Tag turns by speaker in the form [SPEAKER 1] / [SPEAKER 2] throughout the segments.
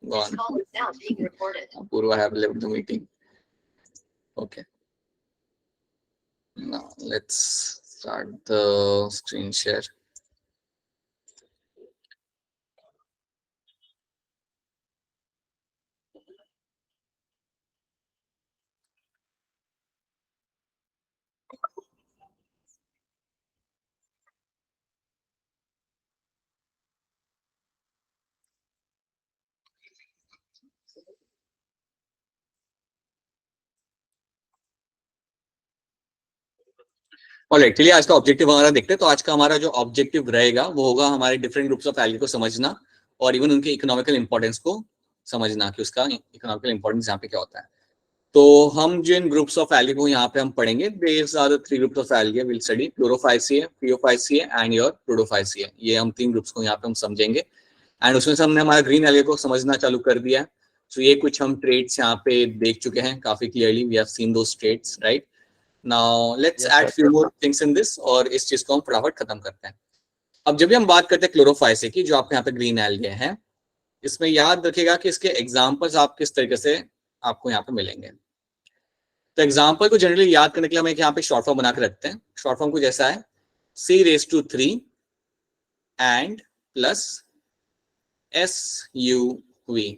[SPEAKER 1] gone. Purva have left the meeting. Okay. Now let's start the screen share. Alright, चलिए आज का objective हमारा देखते हैं। तो आज का हमारा जो ऑब्जेक्टिव रहेगा वो होगा हमारे डिफरेंट ग्रुप्स ऑफ एल्गे को समझना और इवन उनके इकोनॉमिकल इंपॉर्टेंस को समझना कि उसका इकोनॉमिकल इंपॉर्टेंस यहाँ पे क्या होता है। तो हम जिन ग्रुप्स ऑफ एल्गे को यहाँ पे हम पढ़ेंगे, these are the three groups of algae we'll study: Chlorophyceae, Phaeophyceae and your Rhodophyceae। ये हम 3 ग्रुप्स को यहाँ पे हम समझेंगे एंड उसमें से हमने हमारा ग्रीन एल्गे को समझना चालू कर दिया है। तो ये कुछ हम ट्रेड्स यहाँ पे देख चुके हैं काफी clearly, we have seen those trades, right. Now let's add few more things in this और इस चीज को हम फटाफट खत्म करते हैं। अब जब भी हम बात करते हैं क्लोरोफाइसेए की, जो आपके यहाँ पे ग्रीन एल्गे हैं, इसमें याद रखिएगा कि इसके एग्जांपल्स आप किस तरीके से आपको यहाँ पे मिलेंगे। तो एग्जाम्पल को जनरली याद करने के लिए हम एक यहाँ पे शॉर्ट फॉर्म बना के रखते हैं। शॉर्ट फॉर्म कुछ ऐसा है, C⁻³ and plus SUV।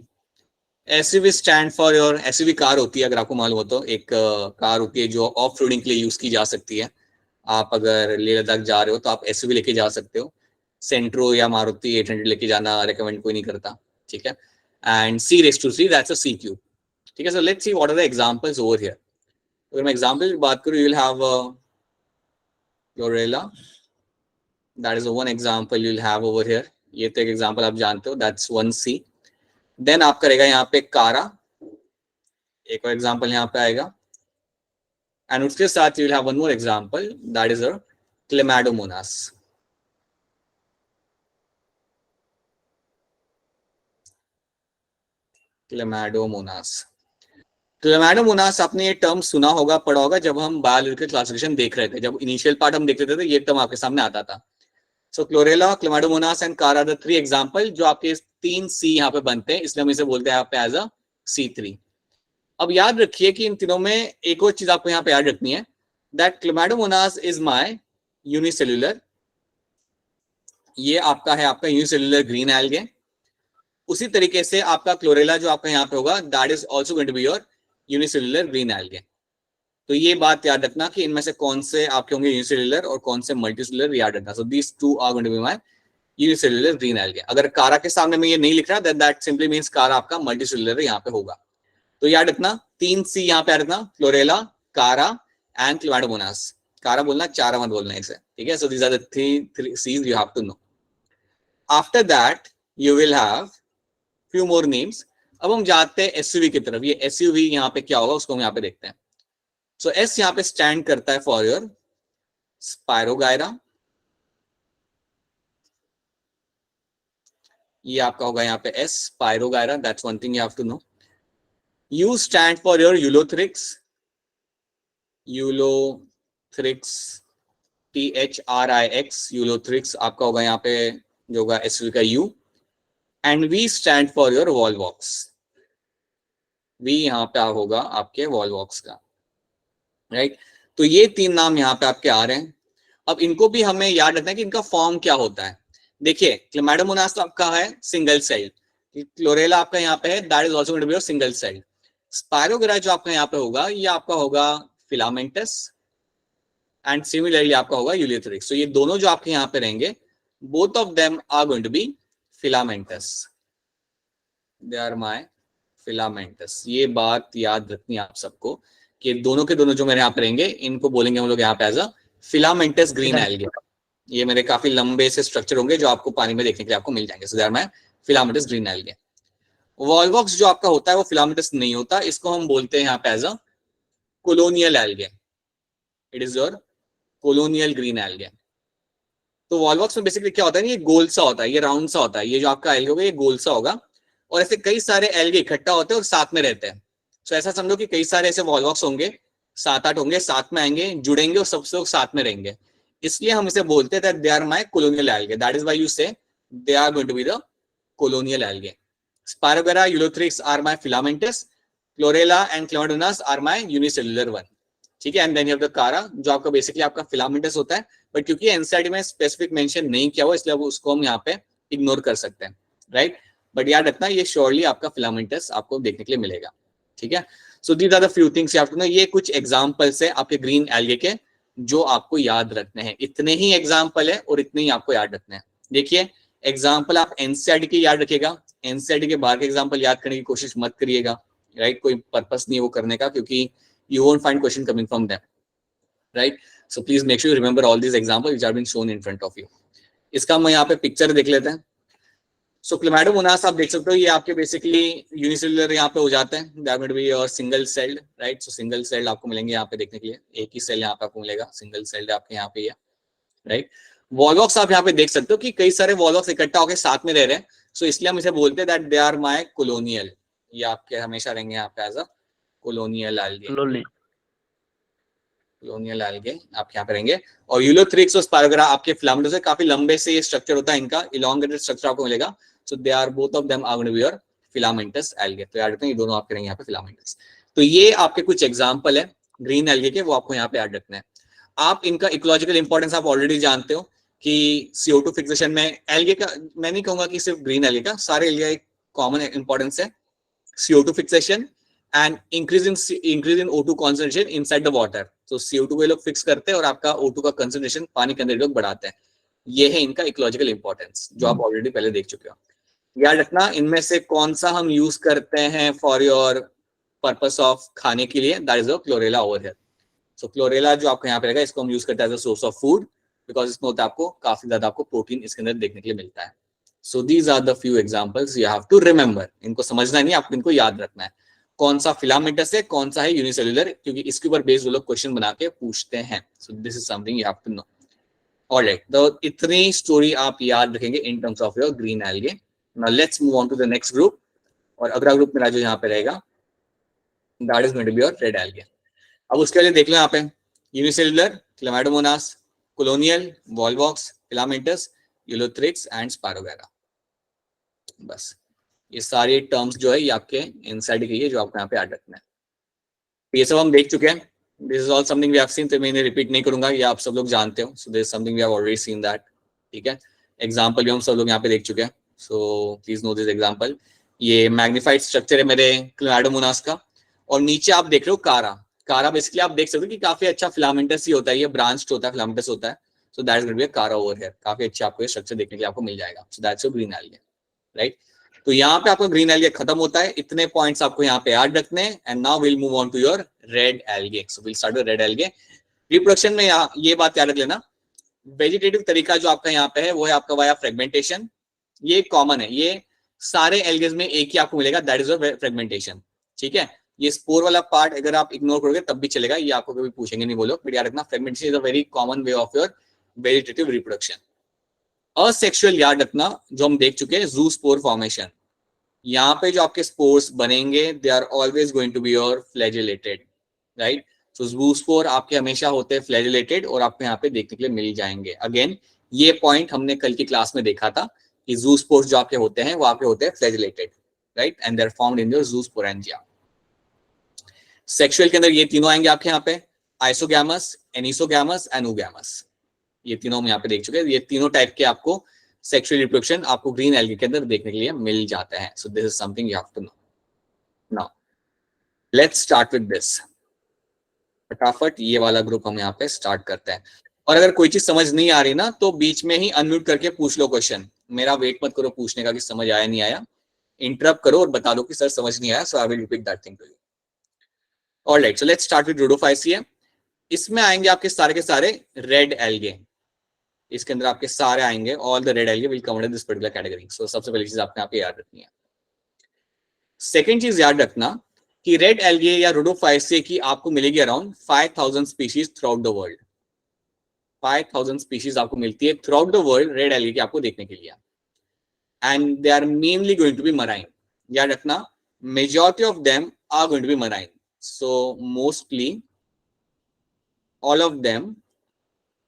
[SPEAKER 1] SUV stand for your, SUV car होती है, अगर आपको मालूम हो तो, एक कार होती है जो ऑफ रोडिंग के लिए यूज की जा सकती है। आप अगर लेह लद्दाख जा रहे हो तो आप SUV लेके जा सकते हो। सेंट्रो या मारुति 800 लेके जाना रिकमेंड कोई नहीं करता, ठीक है। And C⁻³ that's a C³, ठीक है। So let's see what are the examples over here. अगर मैं एग्जांपल की बात करूं, you will have chlorella, that is one example you will have over here. ये तो एक एग्जांपल आप जानते हो, दैट्स 1C। देन आप करेगा यहाँ पे कारा, एक और एग्जांपल यहाँ पे आएगा एंड उसके साथ you will have one more example, that is a chlamydomonas. Chlamydomonas, chlamydomonas आपने ये टर्म सुना होगा, पढ़ा होगा जब हम बायोलॉजिकल क्लासिफिकेशन देख रहे थे। जब इनिशियल पार्ट हम देख रहे थे ये टर्म आपके सामने आता था। सो क्लोरेला, क्लेमाडोमोनास एंड कारा आर द 3 एग्जांपल जो आपके 3 C यहाँ पे बनते हैं, इसलिए हम इसे बोलते हैं यहाँ पे एज अ C3। अब याद रखिए कि इन तीनों में एक और चीज आपको यहाँ पे याद रखनी है, दैट क्लेमाडोमोनास इज माय यूनिसेल्युलर। ये आपका है आपका यूनिसेल्युलर ग्रीन एल्गे। उसी तरीके से आपका क्लोरेला जो आपका यहाँ पे होगा, that is also going to be your unicellular green algae. तो ये बात याद रखना कि इनमें से कौन से आपके होंगे यूनिसेल्युलर और कौन से मल्टीसेल्युलर, याद रखना। So these 2 are going to be my unicellular green algae. अगर कारा के सामने में ये नहीं लिख रहा, दैट सिंपली मींस कारा आपका मल्टीसेल्युलर यहाँ पे होगा। तो याद रखना 3 C यहाँ पे याद रखना, क्लोरेला, कारा एंड क्लेमाडोमोनास। कारा बोलना, चारा मत बोलना इसे, ठीक है। So these are the 3 C's you have to know. After that you will have few more names. अब हम जाते हैं SUV की तरफ। ये SUV यहाँ पे क्या होगा उसको हम यहाँ पे देखते हैं। सो S यहाँ पे स्टैंड करता है फॉर योर स्पायरोगायरा। ये आपका होगा यहाँ पे S, spirogyra, that's one thing you have to know. U stand for your ulothrix, ulothrix, THRIX, ulothrix आपका होगा यहाँ पे जो होगा SUV का U। And V stand for your volvox, V यहाँ पे होगा आपके वॉलवॉक्स का, राइट। तो ये 3 नाम यहाँ पे आपके आ रहे हैं। अब इनको भी हमें याद रखना है कि इनका फॉर्म क्या होता है। देखिए क्लेमाडोमोनास तो आपका है सिंगल सेल, क्लोरेला आपका यहाँ पे है, that is also going to be single cell. Spirogyra जो आपका यहाँ पे होगा, ये आपका होगा फिलामेंटस एंड सिमिलरली आपका होगा यूलियोथ्रिक्स। तो ये दोनों जो आपके यहाँ पे रहेंगे, both of them are going to be filamentous, they are my filamentous. ये बात याद रखनी है आप सबको कि दोनों के दोनों जो मेरे यहाँ पे रहेंगे, इनको बोलेंगे हम लोग यहाँ पे as a filamentous green algae. ये मेरे काफी लंबे से स्ट्रक्चर होंगे जो आपको पानी में देखने के लिए आपको मिल जाएंगे। So that my filamentous green algae. Volvox जो आपका होता है वो फिलामेंटस नहीं होता, इसको हम बोलते हैं यहाँ पे as a colonial algae. It is your colonial green algae. तो वॉलवॉक्स में बेसिकली क्या होता है, ये गोल सा होता है, ये राउंड सा होता है। ये जो आपका एल्गे होगा ये गोल सा होगा और ऐसे कई सारे एल्गे इकट्ठा होते हैं और साथ में रहते हैं। तो ऐसा समझो कि कई सारे ऐसे वॉलवॉक्स होंगे, 7-8 होंगे, साथ में आएंगे, जुड़ेंगे और सबसे लोग साथ में रहेंगे। इसलिए हम इसे बोलते हैं they are my colonial algae. That is why you say they are going to be the colonial algae. Sparogera, Ulothrix are my filamentous. Chlorella and Chlamydomonas are my unicellular one. ठीक है, and then you have the chara जो आपका basically आपका filamentous होता है, but क्योंकि NCERT में specific mention नहीं किया हुआ इसलिए उसको हम यहाँ पे इग्नोर कर सकते हैं, राइट। बट याद रखना ये श्योरली आपका फिलामेंटस आपको देखने के लिए मिलेगा, ठीक है। So these are the few things you have to know. ये कुछ एग्जांपल्स है आपके ग्रीन एल्गे के जो आपको याद रखने हैं। इतने ही एग्जाम्पल है और इतने ही आपको याद रखने हैं। देखिए एग्जाम्पल आप एनसीईआरटी के याद रखिएगा, एनसीईआरटी के बाहर के एग्जाम्पल याद करने की कोशिश मत करिएगा, राइट। कोई पर्पस नहीं है वो करने का, क्योंकि you won't find question coming from them, right? So please make sure you remember all these examples which have been shown in front of you. इसका हम यहाँ पे पिक्चर देख लेते हैं। So Chlamydomonas आप देख सकते हो, ये आपके बेसिकली यूनिसेलुलर यहाँ पे हो जाते हैं, that would be your single celled, right? So single celled आपको मिलेंगे यहाँ पे देखने के लिए, एक ही सेल यहाँ पे आपको मिलेगा, सिंगल सेल्ड आपके यहाँ पे है, राइट। वॉलवॉक्स आप यहाँ पे देख सकते हो कि कई सारे वॉलवॉक्स इकट्ठा होकर साथ में रह रहे हैं, सो इसलिए हम इसे बोलते हैं that they are my colonial. ये आपके हमेशा रहेंगे यहाँ पे as a colonial algae, colonial algae आप यहाँ पे रहेंगे। और यूलोथ्रिक्स और स्पारोगेरा आपके फिलामेंटस से काफी लंबे से ये स्ट्रक्चर होता है, इनका इलोंगेटेड स्ट्रक्चर आपको मिलेगा। So they are both of them are going to be your filamentous algae. तो याद रखना ये दोनों आपके रहेंगे यहाँ पे फिलामेंटस। तो ये आपके कुछ एग्जांपल है ग्रीन एल्गे के, वो आपको यहाँ पे याद रखना है। आप इनका इकोलॉजिकल इंपॉर्टेंस आप ऑलरेडी जानते हो कि CO2 फिक्सेशन में एल्गे का, मैं नहीं कहूंगा कि सिर्फ ग्रीन एल्गे का, सारे एल्गे एक कॉमन इंपॉर्टेंस है, CO2 fixation and increase in O2 concentration inside the water. तो CO2 को ये लोग फिक्स करते हैं और आपका O2 का कंसेंट्रेशन पानी के अंदर लोग बढ़ाते हैं। ये है इनका इकोलॉजिकल इंपॉर्टेंस जो आप ऑलरेडी पहले देख चुके हो। याद रखना इनमें से कौन सा हम यूज करते हैं फॉर योर पर्पस ऑफ खाने के लिए, that is chlorella over here. So chlorella जो आपको यहाँ पे रहेगा, इसको हम यूज करते हैं as a source of food, because इसमें होता है आपको काफी ज्यादा आपको प्रोटीन इसके अंदर देखने के लिए मिलता है। So these are the few examples you have to remember. इनको समझना नहीं, आपको इनको याद रखना है, कौन सा फिलामेंटस है, कौन सा है यूनिसेल्युलर, क्योंकि इसके ऊपर बेस्ड वो लोग क्वेश्चन बना के पूछते हैं। So this is something you have to know. Alright, तो इतनी स्टोरी आप याद रखेंगे in terms of your green algae. Now let's move on to the next group. और अगला ग्रुप मेरा जो यहाँ पे रहेगा that is going to be your red algae. अब उसके लिए देख लो यहाँ पे unicellular, chlamydomonas, colonial, volvox, filamentous, ulothrix and spirogyra. बस ये सारे टर्म्स जो है ये आपके इनसाइड के, जो आपको यहाँ पे याद रखना है। ये सब हम देख चुके हैं, this is all something we have seen, तो मैं इन्हें रिपीट नहीं करूंगा, ये आप सब लोग जानते हो। So this is something we have already seen that, ठीक है। एग्जांपल भी हम सब लोग यहाँ पे देख चुके हैं, so please know this example. ये मैग्नीफाइड स्ट्रक्चर है मेरे क्लेमाइडोमोनास का, और नीचे आप देख रहे हो कारा। कारा बेसिकली आप देख सकते हो कि काफी अच्छा फिलामेंटस ही होता है, ये ब्रांच्ड होता है, फिलामेंटस होता है। So that is going to be a chara over here. काफी अच्छा आपको ये स्ट्रक्चर देखने के लिए आपको मिल जाएगा। So that's your green algae, right. तो यहाँ पे आपका ग्रीन एल्गे खत्म होता है, इतने पॉइंट्स आपको यहाँ पे याद रखने हैं। And now will move on to your red algae. So will start with red algae. Reproduction में ये बात याद रख लेना, वेजिटेटिव तरीका जो आपका यहाँ पे है वो है आपका वाया फ्रेगमेंटेशन। ये कॉमन है, ये सारे एल्गेज में एक ही आपको मिलेगा, दैट इज योर फ्रेगमेंटेशन, ठीक है। ये स्पोर वाला पार्ट अगर आप इग्नोर करोगे तब भी चलेगा, ये आपको कभी पूछेंगे नहीं, बोलो, बट याद रखना fragmentation is a very common way of your vegetative reproduction. Asexual याद रखना, जो हम देख चुके हैं, जू स्पोर फॉर्मेशन। यहाँ पे जो आपके स्पोर्स बनेंगे they are always going to be your flagellated, right. So zoospore आपके हमेशा होते हैं फ्लैजिलेटेड और आपको यहाँ पे देखने के लिए मिल जाएंगे। अगेन ये पॉइंट हमने कल की क्लास में देखा था कि जू स्पोर्स जो आपके होते हैं वो आपके होते हैं flagellated, right, and they are found in your zoosporangia. Sexual के अंदर ये तीनों आएंगे आपके यहाँ पे, आइसोगैमस, एनिसोगैमस, एनोगैमस। ये तीनों हम यहाँ पे देख चुके हैं। ये तीनों टाइप के आपको सेक्सुअल रिप्रोडक्शन आपको ग्रीन एल्गे के अंदर देखने के लिए मिल जाते हैं। So this is something you have to know. Now let's start with this. फटाफट ये वाला ग्रुप हम यहाँ पे स्टार्ट करते हैं। और अगर कोई चीज समझ नहीं आ रही ना तो बीच में ही अनम्यूट करके पूछ लो क्वेश्चन। मेरा वेट मत करो पूछने का कि समझ आया नहीं आया, इंटरप्ट करो और बता दो कि सर समझ नहीं आया, so I will repeat that thing to you. Alright, so let's start with rhodophyceae. इसमें आएंगे आपके सारे के सारे रेड एल्गे। इसके अंदर आपके सारे आएंगे, all the red algae will come under this particular category. So सबसे पहली चीज आपने यहाँ पे याद रखनी है। सेकेंड चीज याद रखना कि रेड एल्गे या रोडोफाइसिया की आपको मिलेगी around 5000 species throughout the world. 5000 species आपको मिलती है throughout the world red algae की आपको देखने के लिए, and they are mainly going to be marine. याद रखना majority of them are going to be marine, so mostly all of them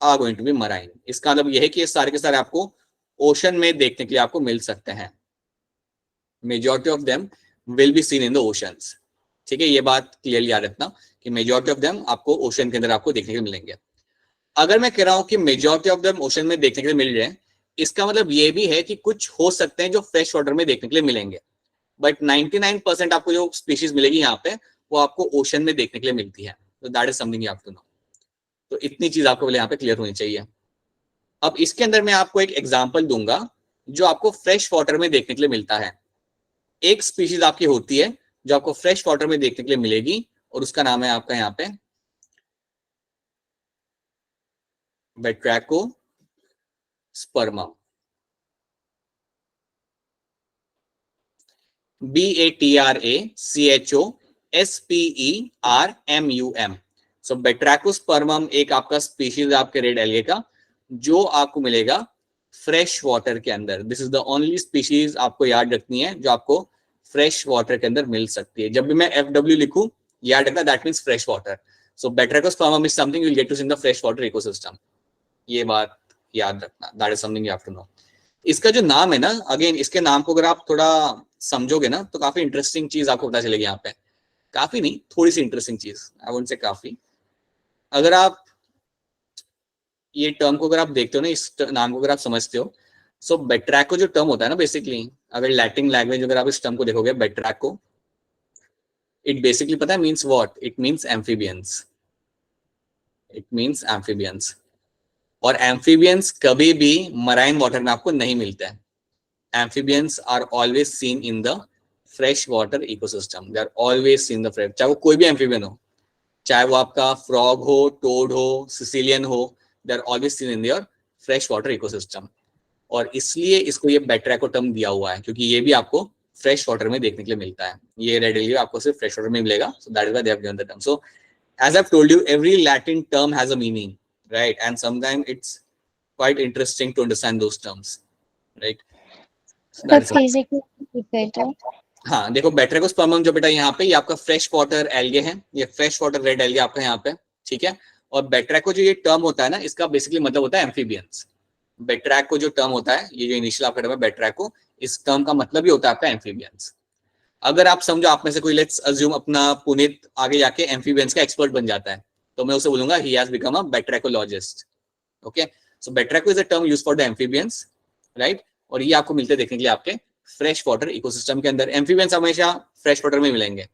[SPEAKER 1] are going to be marine. इसका मतलब यह है कि ये सारे के सारे आपको ओशन में देखने के लिए आपको मिल सकते हैं, majority of them will be seen in the oceans. ठीक है, ये बात क्लियरली याद रखना कि मेजॉरिटी ऑफ देम आपको ओशन के अंदर आपको देखने के लिए मिलेंगे। अगर मैं कह रहा हूं कि मेजॉरिटी ऑफ देम ओशन में देखने के लिए मिल रहे हैं, इसका मतलब ये भी है कि कुछ हो सकते हैं जो फ्रेश वाटर में देखने के लिए मिलेंगे, बट 99% आपको जो स्पीशीज मिलेगी यहाँ पे वो आपको ओशन में देखने के लिए मिलती है। तो that is something you have to know. तो इतनी चीज आपको यहाँ पे क्लियर होनी चाहिए। अब इसके अंदर मैं आपको एक एग्जांपल दूंगा जो आपको फ्रेश वाटर में देखने के लिए मिलता है। एक स्पीशीज आपकी होती है जो आपको फ्रेश वाटर में देखने के लिए मिलेगी और उसका नाम है आपका यहाँ पे बैट्रैकोस्पर्मम। BATRACHOSPERMUM। सो बैट्रैकोस्पर्मम एक आपका स्पीशीज आपके रेड एल्गे का जो आपको मिलेगा फ्रेश वाटर के अंदर। This is the only species आपको याद रखनी है जो आपको फ्रेश वाटर के अंदर मिल सकती है। जब भी मैं FW लिखूं याद रखना that means fresh water. So batrachospermum is something you will get to see in the fresh water ecosystem. ये बात याद रखना, that is something you have to know. इसका जो नाम है ना, अगेन इसके नाम को अगर आप थोड़ा समझोगे ना तो काफी इंटरेस्टिंग चीज आपको पता चलेगी यहाँ पे। काफी नहीं, थोड़ी सी इंटरेस्टिंग चीज, आई वुडंट से काफी। अगर आप ये टर्म को अगर आप देखते हो ना, इस नाम को अगर आप समझते हो, सो बैट्रैको जो टर्म होता है ना बेसिकली, अगर लैटिन लैंग्वेज अगर आप इस टर्म को देखोगे बैट्रैको, इट बेसिकली पता है means what, it means amphibians. It means amphibians. और एम्फीबियंस कभी भी मराइन वाटर में आपको नहीं मिलते हैं। Amphibians are always seen in the fresh water ecosystem. They are always seen the fresh, चाहे वो कोई भी एम्फीबियन हो, चाहे वो आपका फ्रॉग हो, टोड हो, सिसिलियन हो, they are always seen in your fresh water ecosystem. और इसलिए इसको ये बैट्रैको टर्म दिया हुआ है क्योंकि ये भी आपको फ्रेश वाटर में देखने के लिए मिलता है। ये रेड एल्गे आपको सिर्फ फ्रेश वाटर में मिलेगा, सो that is why they have given the term. So as I've told you, every Latin term has a meaning, right? And sometimes it's quite interesting to understand those terms, right? So that is
[SPEAKER 2] please एक repeat करो।
[SPEAKER 1] हाँ, देखो बैट्रैकोस्पर्मम जो बेटा यहाँ पे ये आपका फ्रेश वाटर एल्गे है, ये फ्रेश वाटर रेड एल्गे आपका यहाँ पे, ठीक है। और बैट्रैको जो ये टर्म होता है ना, इसका बेसिकली मतलब होता है एम्फीबियंस। बैट्रैको जो टर्म होता है, ये जो इनिशियल आपका टर्म है बैट्रैको, इस टर्म का मतलब ही होता है आपका एम्फीबियंस। अगर आप समझो आप में से कोई लेट्स अज्यूम अपना पुनीत आगे जाके एम्फीबियंस का एक्सपर्ट बन जाता है, तो मैं उसे बोलूंगा he has become a batrachologist. Okay, so batracho is a term used for the amphibians, right. और ये आपको मिलते देखने के लिए आपके फ्रेश वाटर इकोसिस्टम के अंदर। एम्फीबियंस हमेशा फ्रेश वाटर में मिलेंगे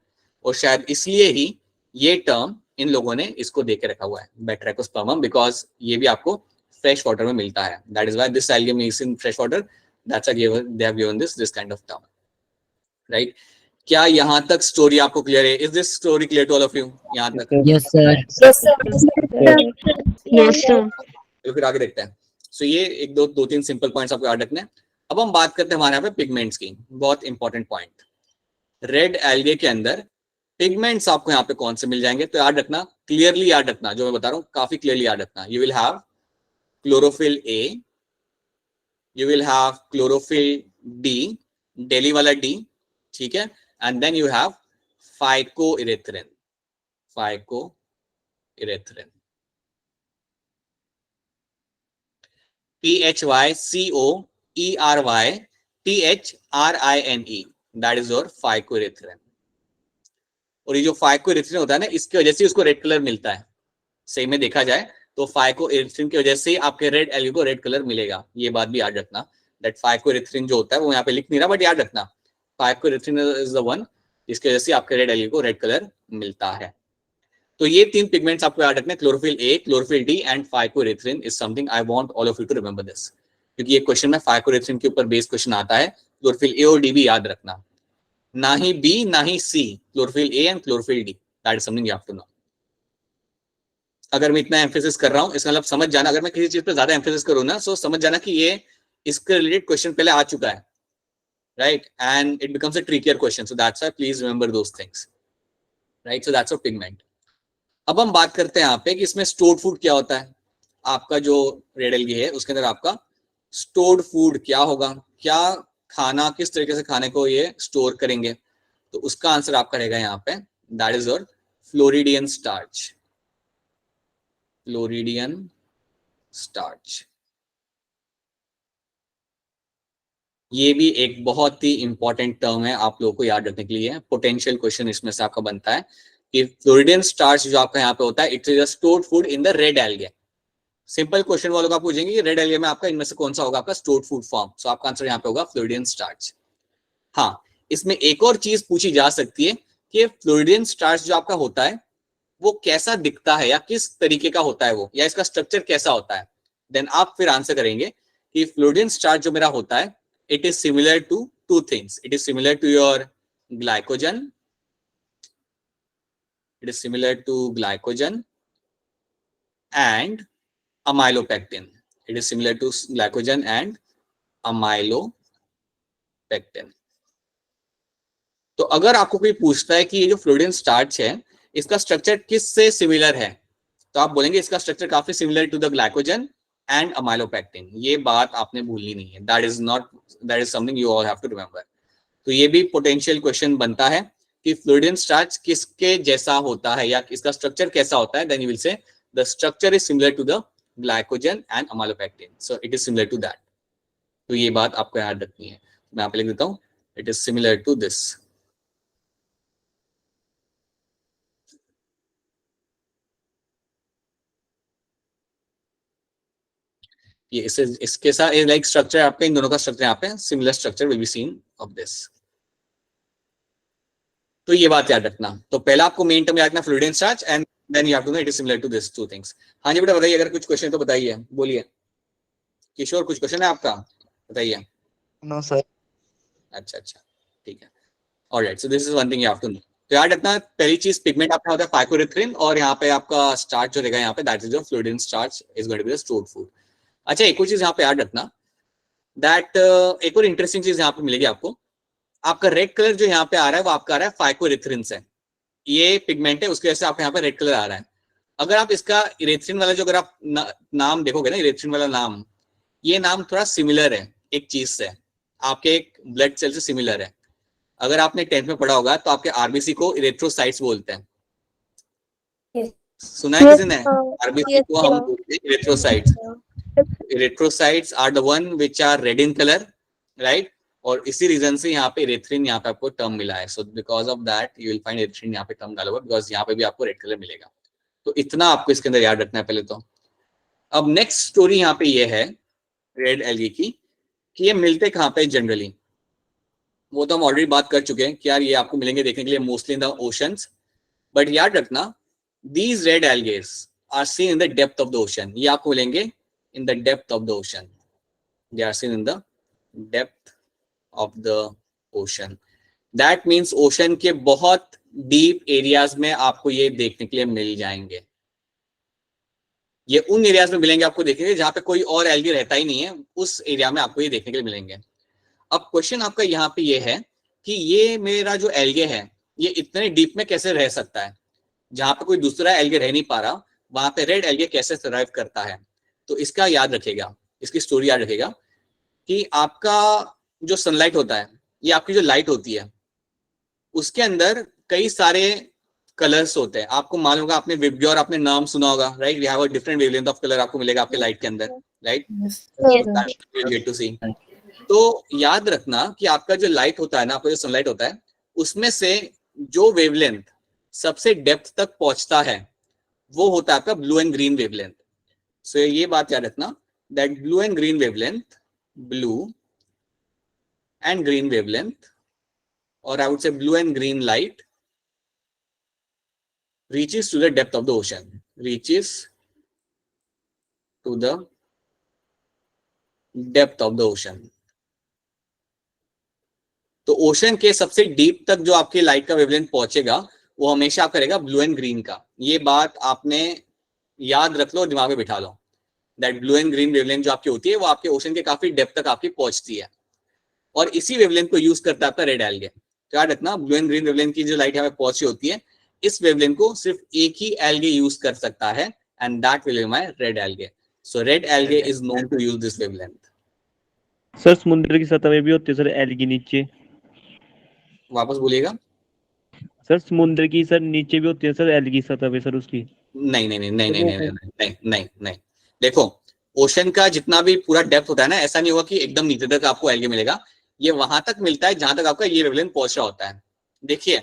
[SPEAKER 1] और शायद इसलिए ही ये टर्म इन लोगों ने इसको दे के रखा हुआ है बैट्रैकोस्पर्मम, बिकॉज ये भी आपको फ्रेश वाटर में मिलता है। That is why this algae is in fresh water, that's why they have given this kind of term, right. क्या यहाँ तक स्टोरी आपको क्लियर है? Is this story clear to all of you यहाँ तक?
[SPEAKER 3] Yes sir.
[SPEAKER 2] Yes sir.
[SPEAKER 1] तो फिर आगे देखते हैं। सो ये एक दो तीन सिंपल पॉइंट्स आपको याद रखने हैं। अब हम बात करते हैं हमारे यहाँ पे पिगमेंट्स की, बहुत इंपॉर्टेंट पॉइंट। रेड एल्गे के अंदर पिगमेंट्स आपको यहाँ पे कौन से मिल जाएंगे, तो याद रखना, क्लियरली याद रखना, जो मैं बता रहा हूँ काफी क्लियरली याद रखना। You will have chlorophyll a, you will have chlorophyll d, daily वाला डी, ठीक है, and then you have phycoerythrin, phycoerythrin, PHYCOERYTHRINE, that is your phycoerythrin. और ये जो फाइकोइरेथ्रिन होता है ना, इसकी वजह से उसको रेड कलर मिलता है। सही में देखा जाए तो फाइकोइरेथ्रिन की वजह से आपके रेड एल्गे को रेड कलर मिलेगा। ये बात भी याद रखना, दैट फाइकोइरेथ्रिन जो होता है वो यहाँ पे लिख नहीं रहा, बट याद रखना फाइकोइरेथ्रिन इज द वन जिसकी वजह से आपके रेड एल्गे को रेड कलर मिलता है। तो ये तीन पिगमेंट्स आपको याद रखना है, chlorophyll a, chlorophyll d and phycoerythrin is something I want all of you to remember this, क्योंकि ये क्वेश्चन में फाइकोइरेथ्रिन के ऊपर बेस्ड क्वेश्चन आता है। क्लोरोफिल ए और डी भी याद रखना, ना ही बी ना ही C, chlorophyll a and chlorophyll d, that is something you have to know. अगर मैं इतना एम्फेसिस कर रहा हूं इसका मतलब समझ जाना, अगर मैं किसी चीज पे ज्यादा एम्फेसिस करूँ ना, सो समझ जाना कि ये इसके रिलेटेड क्वेश्चन पहले आ चुका है, right, and it becomes a trickier question, so that's why please remember those things, right. So that's a pigment. अब हम बात करते हैं यहाँ पे कि इसमें स्टोर्ड फूड क्या होता है। आपका जो रेड एल्गी है उसके अंदर आपका स्टोर्ड फूड क्या होगा, क्या खाना, किस तरीके से खाने को ये स्टोर करेंगे, तो उसका आंसर आपका रहेगा यहाँ पे, that is your floridean starch, floridean starch. ये भी एक बहुत ही इंपॉर्टेंट टर्म है आप लोगों को याद रखने के लिए, पोटेंशियल क्वेश्चन इसमें से आपका बनता है कि फ्लोरिडियन स्टार्च जो आपका यहाँ पे होता है, it is a stored food in the red algae. Simple question वालों का पूछेंगे कि रेड एल्गे में आपका इनमें से कौन सा होगा आपका स्टोर्ड फूड फॉर्म, सो आपका आंसर यहाँ पे होगा फ्लोरिडियन स्टार्च। हाँ, इसमें एक और चीज पूछी जा सकती है कि फ्लोरिडियन स्टार्च जो आपका होता है वो कैसा दिखता है या किस तरीके का होता है वो, या इसका स्ट्रक्चर कैसा होता है। देन आप फिर आंसर करेंगे कि फ्लोरिडियन स्टार्च जो मेरा होता है, it is similar to two things. It is similar to your glycogen. It is similar to glycogen and amylopectin. It is similar to glycogen and amylopectin. तो अगर आपको कोई पूछता है कि ये जो फ्लोरिडियन स्टार्च है इसका स्ट्रक्चर किससे सिमिलर है, तो आप बोलेंगे इसका स्ट्रक्चर काफी similar to the glycogen and amylopectin. ये बात आपने भूलनी नहीं है, that is something you all have to remember. तो ये भी पोटेंशियल क्वेश्चन बनता है कि फ्लोरिडियन स्टार्च किसके जैसा होता है या इसका स्ट्रक्चर कैसा होता है। Then you will say the structure is similar to the glycogen and amylopectin, so it is similar to that. तो ये बात आपको याद रखनी है। मैं यहाँ पे लिख देता हूँ, it is similar to this. ये इसके साथ लाइक स्ट्रक्चर आपका, इन दोनों का स्ट्रक्चर यहाँ पे similar structure will be scene of this. तो ये बात याद रखना। तो पहला आपको मेन टर्म याद रखना floridean starch and then you have to know it is similar to this two things. हाँ जी बेटा बताइए, अगर कुछ क्वेश्चन तो बताइए, बोलिए। किशोर कुछ क्वेश्चन है आपका, बताइए।
[SPEAKER 2] No sir.
[SPEAKER 1] अच्छा अच्छा ठीक है, alright. So this is one thing you have to know. तो याद रखना पहली चीज पिगमेंट आपका होता है फाइकोरिथ्रिन, और यहाँ पे आपका स्टार्च जो रहेगा यहाँ पे that is your floridean starch is going to be the stored food. अच्छा एक और चीज यहाँ पे याद रखना दैट एक और इंटरेस्टिंग चीज यहाँ पे मिलेगी आपको। आपका रेड कलर जो यहाँ पे आ रहा है वो आपका आ रहा है फाइकोरिथ्रिन से, ये पिगमेंट है उसकी वजह से आपको यहाँ पे रेड कलर आ रहा है। अगर आप इसका इरेथ्रिन वाला जो अगर आप नाम देखोगे ना, इरेथ्रिन वाला नाम, ये नाम थोड़ा सिमिलर है एक चीज से, आपके एक ब्लड सेल से सिमिलर है। अगर आपने 10th में पढ़ा होगा तो आपके आरबीसी को इरेथ्रोसाइट्स बोलते हैं। सुना है किसी ने? आरबीसी को हम बोलते हैं erythrocytes. Erythrocytes are the one which are red in colour, right. और इसी रीजन से यहाँ पे इरेथ्रिन यहाँ पे आपको टर्म मिला है। So because of that you will find erythrin यहाँ पे टर्म डाला हुआ, बिकॉज यहाँ पे भी आपको रेड कलर मिलेगा। तो इतना आपको इसके अंदर याद रखना है पहले तो। अब नेक्स्ट स्टोरी यहाँ पे ये है रेड एल्गी की कि ये मिलते कहाँ पे जनरली, वो तो हम ऑलरेडी बात कर चुके हैं कि यार ये आपको मिलेंगे देखने के लिए mostly in the oceans. But याद रखना these red algaes are seen in the depth of the ocean. ये आपको मिलेंगे in the depth of the ocean, they are seen in the depth of the ocean. That means ocean के बहुत deep areas में आपको ये देखने के लिए मिल जाएंगे। ये उन एरियाज में मिलेंगे आपको देखेंगे जहां पे कोई और एल्गी रहता ही नहीं है, उस एरिया में आपको ये देखने के लिए मिलेंगे। अब क्वेश्चन आपका यहाँ पे ये है कि ये मेरा जो एल्गे है ये इतने डीप में कैसे रह सकता है, जहां पे कोई दूसरा एल्गे रह नहीं पा रहा वहां पे रेड एल्गे कैसे सर्वाइव करता है। तो इसका याद रखेगा, इसकी स्टोरी याद रखेगा कि आपका जो सनलाइट होता है, ये आपकी जो लाइट होती है उसके अंदर कई सारे कलर्स होते हैं। आपको मालूम होगा, आपने विबग्योर आपने नाम सुना होगा, right. We have a different wavelength of colour आपको मिलेगा आपके लाइट के अंदर, राइट। गेट टू सी। तो याद रखना कि आपका जो लाइट होता है ना, आपका जो सनलाइट होता है, उसमें से जो वेवलेंथ सबसे डेप्थ तक पहुंचता है वो होता है आपका ब्लू एंड ग्रीन वेवलेंथ। सो ये बात याद रखना that blue and green wavelength, blue and green wavelength, or I would say blue and green light reaches to the depth of the ocean, reaches to the depth of the ocean। तो ocean के सबसे deep तक जो आपकी light का wavelength पहुंचेगा वो हमेशा आपका रहेगा ब्लू एंड ग्रीन का। ये बात आपने याद रख लो और दिमाग में बिठा लो that blue and green wavelength जो आपकी होती है वो आपके ओशन के काफी डेप्थ तक आपकी पहुंचती है, और इसी वेवलेंथ को यूज करता है आपका रेड एल्गे। तो याद रखना ब्लू एंड ग्रीन वेवलेंथ की जो लाइट यहाँ पे पहुंची होती है, इस वेवलेंथ को सिर्फ एक ही एल्गे यूज कर सकता है and that will be my red algae. So red algae is known to use this wavelength.
[SPEAKER 3] Sir समुद्र की सतह में भी होती है सर एल्गी नीचे,
[SPEAKER 1] वापस बोलिएगा।
[SPEAKER 3] सर समुद्र की सर नीचे भी होती है सर एल्गी सतह पे सर उसकी।
[SPEAKER 1] नहीं नहीं नहीं नहीं नहीं नहीं नहीं नहीं नहीं, देखो ओशन का जितना भी पूरा डेप्थ होता है ना, ऐसा नहीं होगा कि एकदम नीचे तक आपको एल्गे मिलेगा। ये वहां तक मिलता है जहां तक आपका ये वेवलेंथ पहुंच रहा होता है। देखिए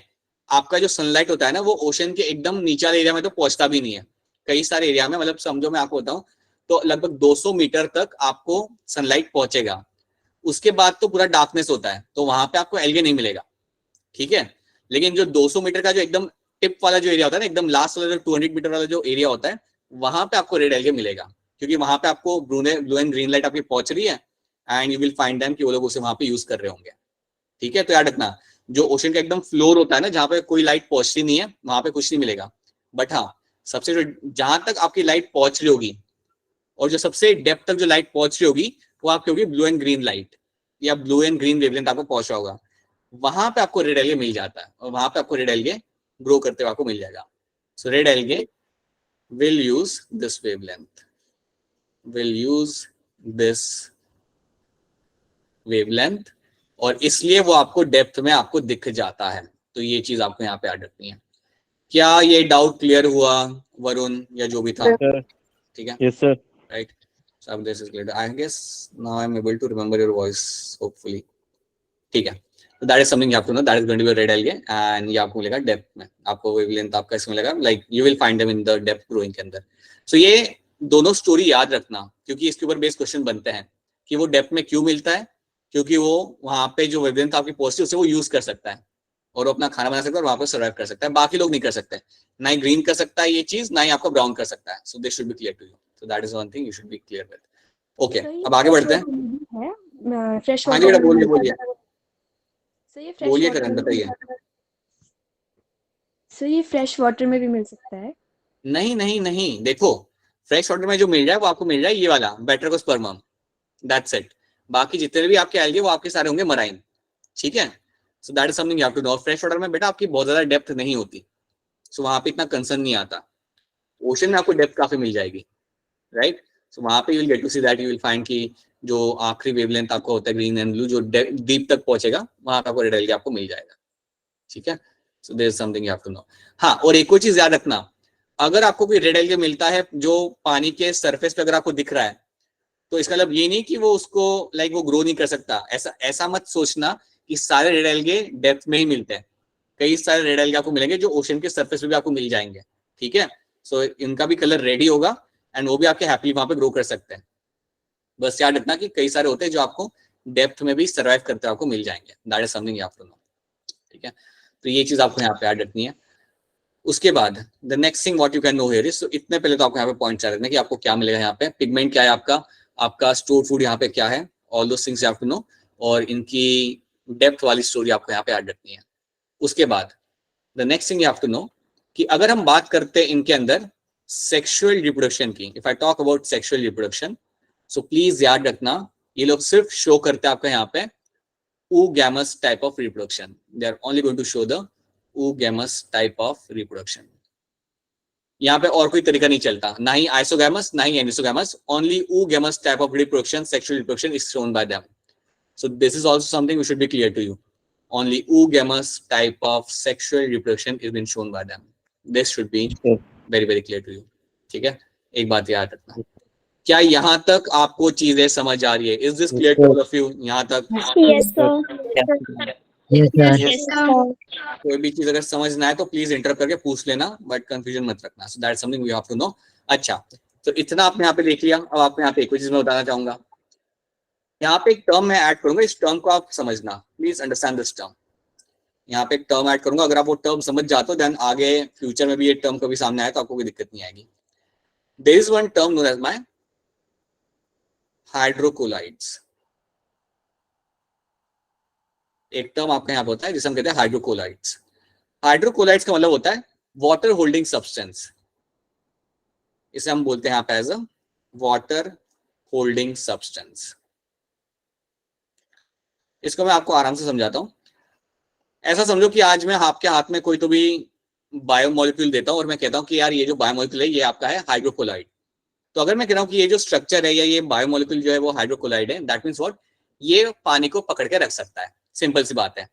[SPEAKER 1] आपका जो सनलाइट होता है ना वो ओशन के एकदम नीचे वाले एरिया में तो पहुंचता भी नहीं है, कई सारे एरिया में, मतलब समझो मैं आपको बताऊं तो लगभग 200 मीटर तक आपको सनलाइट पहुंचेगा, उसके बाद तो पूरा डार्कनेस होता है, तो वहां पे आपको एल्गे नहीं मिलेगा, ठीक है। लेकिन जो 200 मीटर का जो एकदम टिप वाला जो एरिया होता है ना, एकदम लास्ट वाला जो 200 मीटर वाला जो एरिया होता है, वहां पे आपको रेड एल्गे मिलेगा, क्योंकि वहां पे आपको ब्लू एंड ग्रीन लाइट आपकी पहुंच रही है, and you will find them कि वो लोग उसे वहां पे यूज कर रहे होंगे, ठीक है। तो याद रखना जो ओशन का एकदम फ्लोर होता है ना, जहां पे कोई लाइट पहुंचती नहीं है, वहां पे कुछ नहीं मिलेगा, बट हाँ सबसे जो जहां तक आपकी लाइट पहुंच रही होगी और जो सबसे डेप्थ तक जो लाइट पहुंच रही होगी वो आपकी होगी ब्लू एंड ग्रीन लाइट, या ब्लू एंड ग्रीन वेवलेंथ आपको पहुंचा होगा, वहां पे आपको रेड एल्गे मिल जाता है, और वहां पे आपको रेड एल्गे ग्रो करते हुए आपको मिल जाएगा। So red algae will use this wavelength, will use this wavelength, और इसलिए वो आपको डेप्थ में आपको दिख जाता है। तो ये चीज आपको यहाँ पे याद रखनी है। क्या ये डाउट क्लियर हुआ वरुण, या जो भी था? ठीक है,
[SPEAKER 3] yes sir.
[SPEAKER 1] Right, so this is clear. I guess now I'm able to remember your voice hopefully, ठीक है। तो that is something you have to know, that is going to be red algae, and ये आपको मिलेगा depth में, आपको wavelength आपका इसमें मिलेगा, like you will find them in the depth growing के अंदर। सो ये दोनों स्टोरी याद रखना, क्योंकि इसके ऊपर बेस्ड क्वेश्चन बनते हैं कि वो डेप्थ में क्यों मिलता है, क्योंकि वो वहां पे जो वेवलेंथ आपकी पॉजिटिव उसे वो यूज कर सकता है और वो अपना खाना बना सकता है और वहां पर सर्वाइव कर सकता है, बाकी लोग नहीं कर सकते, ना ही ग्रीन कर सकता है ये चीज, ना ही आपका ब्राउन कर सकता है। So this should be clear to you, so that is one thing you should be clear with. Okay, अब आगे बढ़ते हैं।
[SPEAKER 2] फ्रेश
[SPEAKER 1] हाँ जी बेटा, बोलिए बोलिए
[SPEAKER 2] सर ये फ्रेश
[SPEAKER 1] बोलिए
[SPEAKER 2] वाटर
[SPEAKER 1] करण,
[SPEAKER 2] में
[SPEAKER 1] बताइए।
[SPEAKER 2] सर ये फ्रेश वाटर में भी मिल सकता है?
[SPEAKER 1] नहीं नहीं नहीं, देखो फ्रेश वाटर में जो मिल रहा है वो आपको मिल रहा है ये वाला बेटरकोस्पर्मम, दैट्स इट। बाकी जितने भी आपके एल्गे वो आपके सारे होंगे मराइन, ठीक है। So that is something you have to know. Fresh water में बेटा आपकी बहुत ज्यादा डेप्थ नहीं होती, सो वहां पे इतना कंसर्न नहीं आता। ओशन में आपको डेप्थ काफी मिल जाएगी, राइट। सो वहां पे you will get to see that, you will find कि जो आखिरी वेवलेंथ आपको होता है ग्रीन एंड ब्लू, जो डीप तक पहुंचेगा वहां पे आपको रेड एल्गे आपको मिल जाएगा, ठीक है। So there is something you have to know. हाँ, और एक और चीज याद रखना, अगर आपको कोई रेड एल्गे मिलता है जो पानी के सरफेस पे अगर आपको दिख रहा है, तो इसका मतलब ये नहीं कि वो उसको लाइक वो ग्रो नहीं कर सकता, ऐसा मत सोचना कि सारे रेड एल्गे डेप्थ में ही मिलते हैं। कई सारे रेड एल्गे आपको मिलेंगे जो ओशन के सरफेस पे भी आपको मिल जाएंगे, ठीक है। सो इनका भी कलर रेड ही होगा एंड वो भी आपके हैप्पीली वहां पे ग्रो कर सकते हैं। बस याद रखना कि कई सारे होते हैं जो आपको डेप्थ में भी सर्वाइव करते आपको मिल जाएंगे, that is something you have to know, ठीक है। तो ये चीज आपको यहाँ पे याद रखनी है। उसके बाद the next thing what you can know here is, इतने पहले तो आपको यहाँ पे पॉइंट याद रखना कि आपको क्या मिलेगा यहाँ पे, पिगमेंट क्या है आपका स्टोर फूड यहाँ पे क्या है, all those things you have to know, और इनकी डेप्थ वाली स्टोरी आपको यहाँ पे याद रखनी है। उसके बाद the next thing you have to know कि अगर हम बात करते हैं इनके अंदर सेक्सुअल रिप्रोडक्शन की, if I talk about sexual reproduction, so please याद रखना ये लोग सिर्फ शो करते हैं आपको यहाँ पे oogamous type of reproduction. They are only going to show the oogamous type of reproduction. यहाँ पे और कोई तरीका नहीं चलता, ना ही आइसोगैमस ना ही एनिसोगैमस, only oogamous type of reproduction, sexual reproduction is shown by them. So this is also something which should be clear to you. Only oogamous type of sexual reproduction is been shown by them. This should be very very clear to you. ठीक है, एक बात याद रखना। क्या यहाँ तक आपको चीजें समझ आ रही है? Is this clear to all of you यहाँ तक?
[SPEAKER 4] Yes, sir. Yes, sir.
[SPEAKER 1] कोई भी चीज अगर समझ ना आए तो प्लीज इंटरप्ट करके पूछ लेना, बट कंफ्यूजन मत रखना। So that is something we have to know. अच्छा, तो इतना आपने यहाँ पे देख लिया। अब आपको यहाँ पे एक चीज मैं बताना चाहूंगा, यहाँ पे एक टर्म मैं ऐड करूंगा, इस टर्म को आप समझना, प्लीज अंडरस्टैंड दिस टर्म। यहाँ पे एक टर्म ऐड करूंगा, अगर आप वो टर्म समझ जाते हो देन आगे फ्यूचर में भी ये टर्म कभी सामने आए तो आपको कोई दिक्कत नहीं आएगी। There is one term known as my hydrocolloids. एक टर्म आपका यहाँ पे होता है जिसे हम कहते हैं हाइड्रोकोलाइड्स। हाइड्रोकोलाइड्स का मतलब होता है वाटर होल्डिंग सब्सटेंस, इसे हम बोलते हैं यहाँ पे as a water holding substance. इसको मैं आपको आराम से समझाता हूं। ऐसा समझो कि आज मैं आपके हाथ में कोई तो भी बायोमोलिक्यूल देता हूं और मैं कहता हूं कि यार ये जो बायोमोलिक्यूल है ये आपका है हाइड्रोकोलाइड। तो अगर मैं कह रहा हूं कि ये जो स्ट्रक्चर है या ये बायोमोलिक्यूल जो है वो हाइड्रोकोलाइड है, दैट मीन्स व्हाट, ये पानी को पकड़ के रख सकता है। सिंपल सी बात है।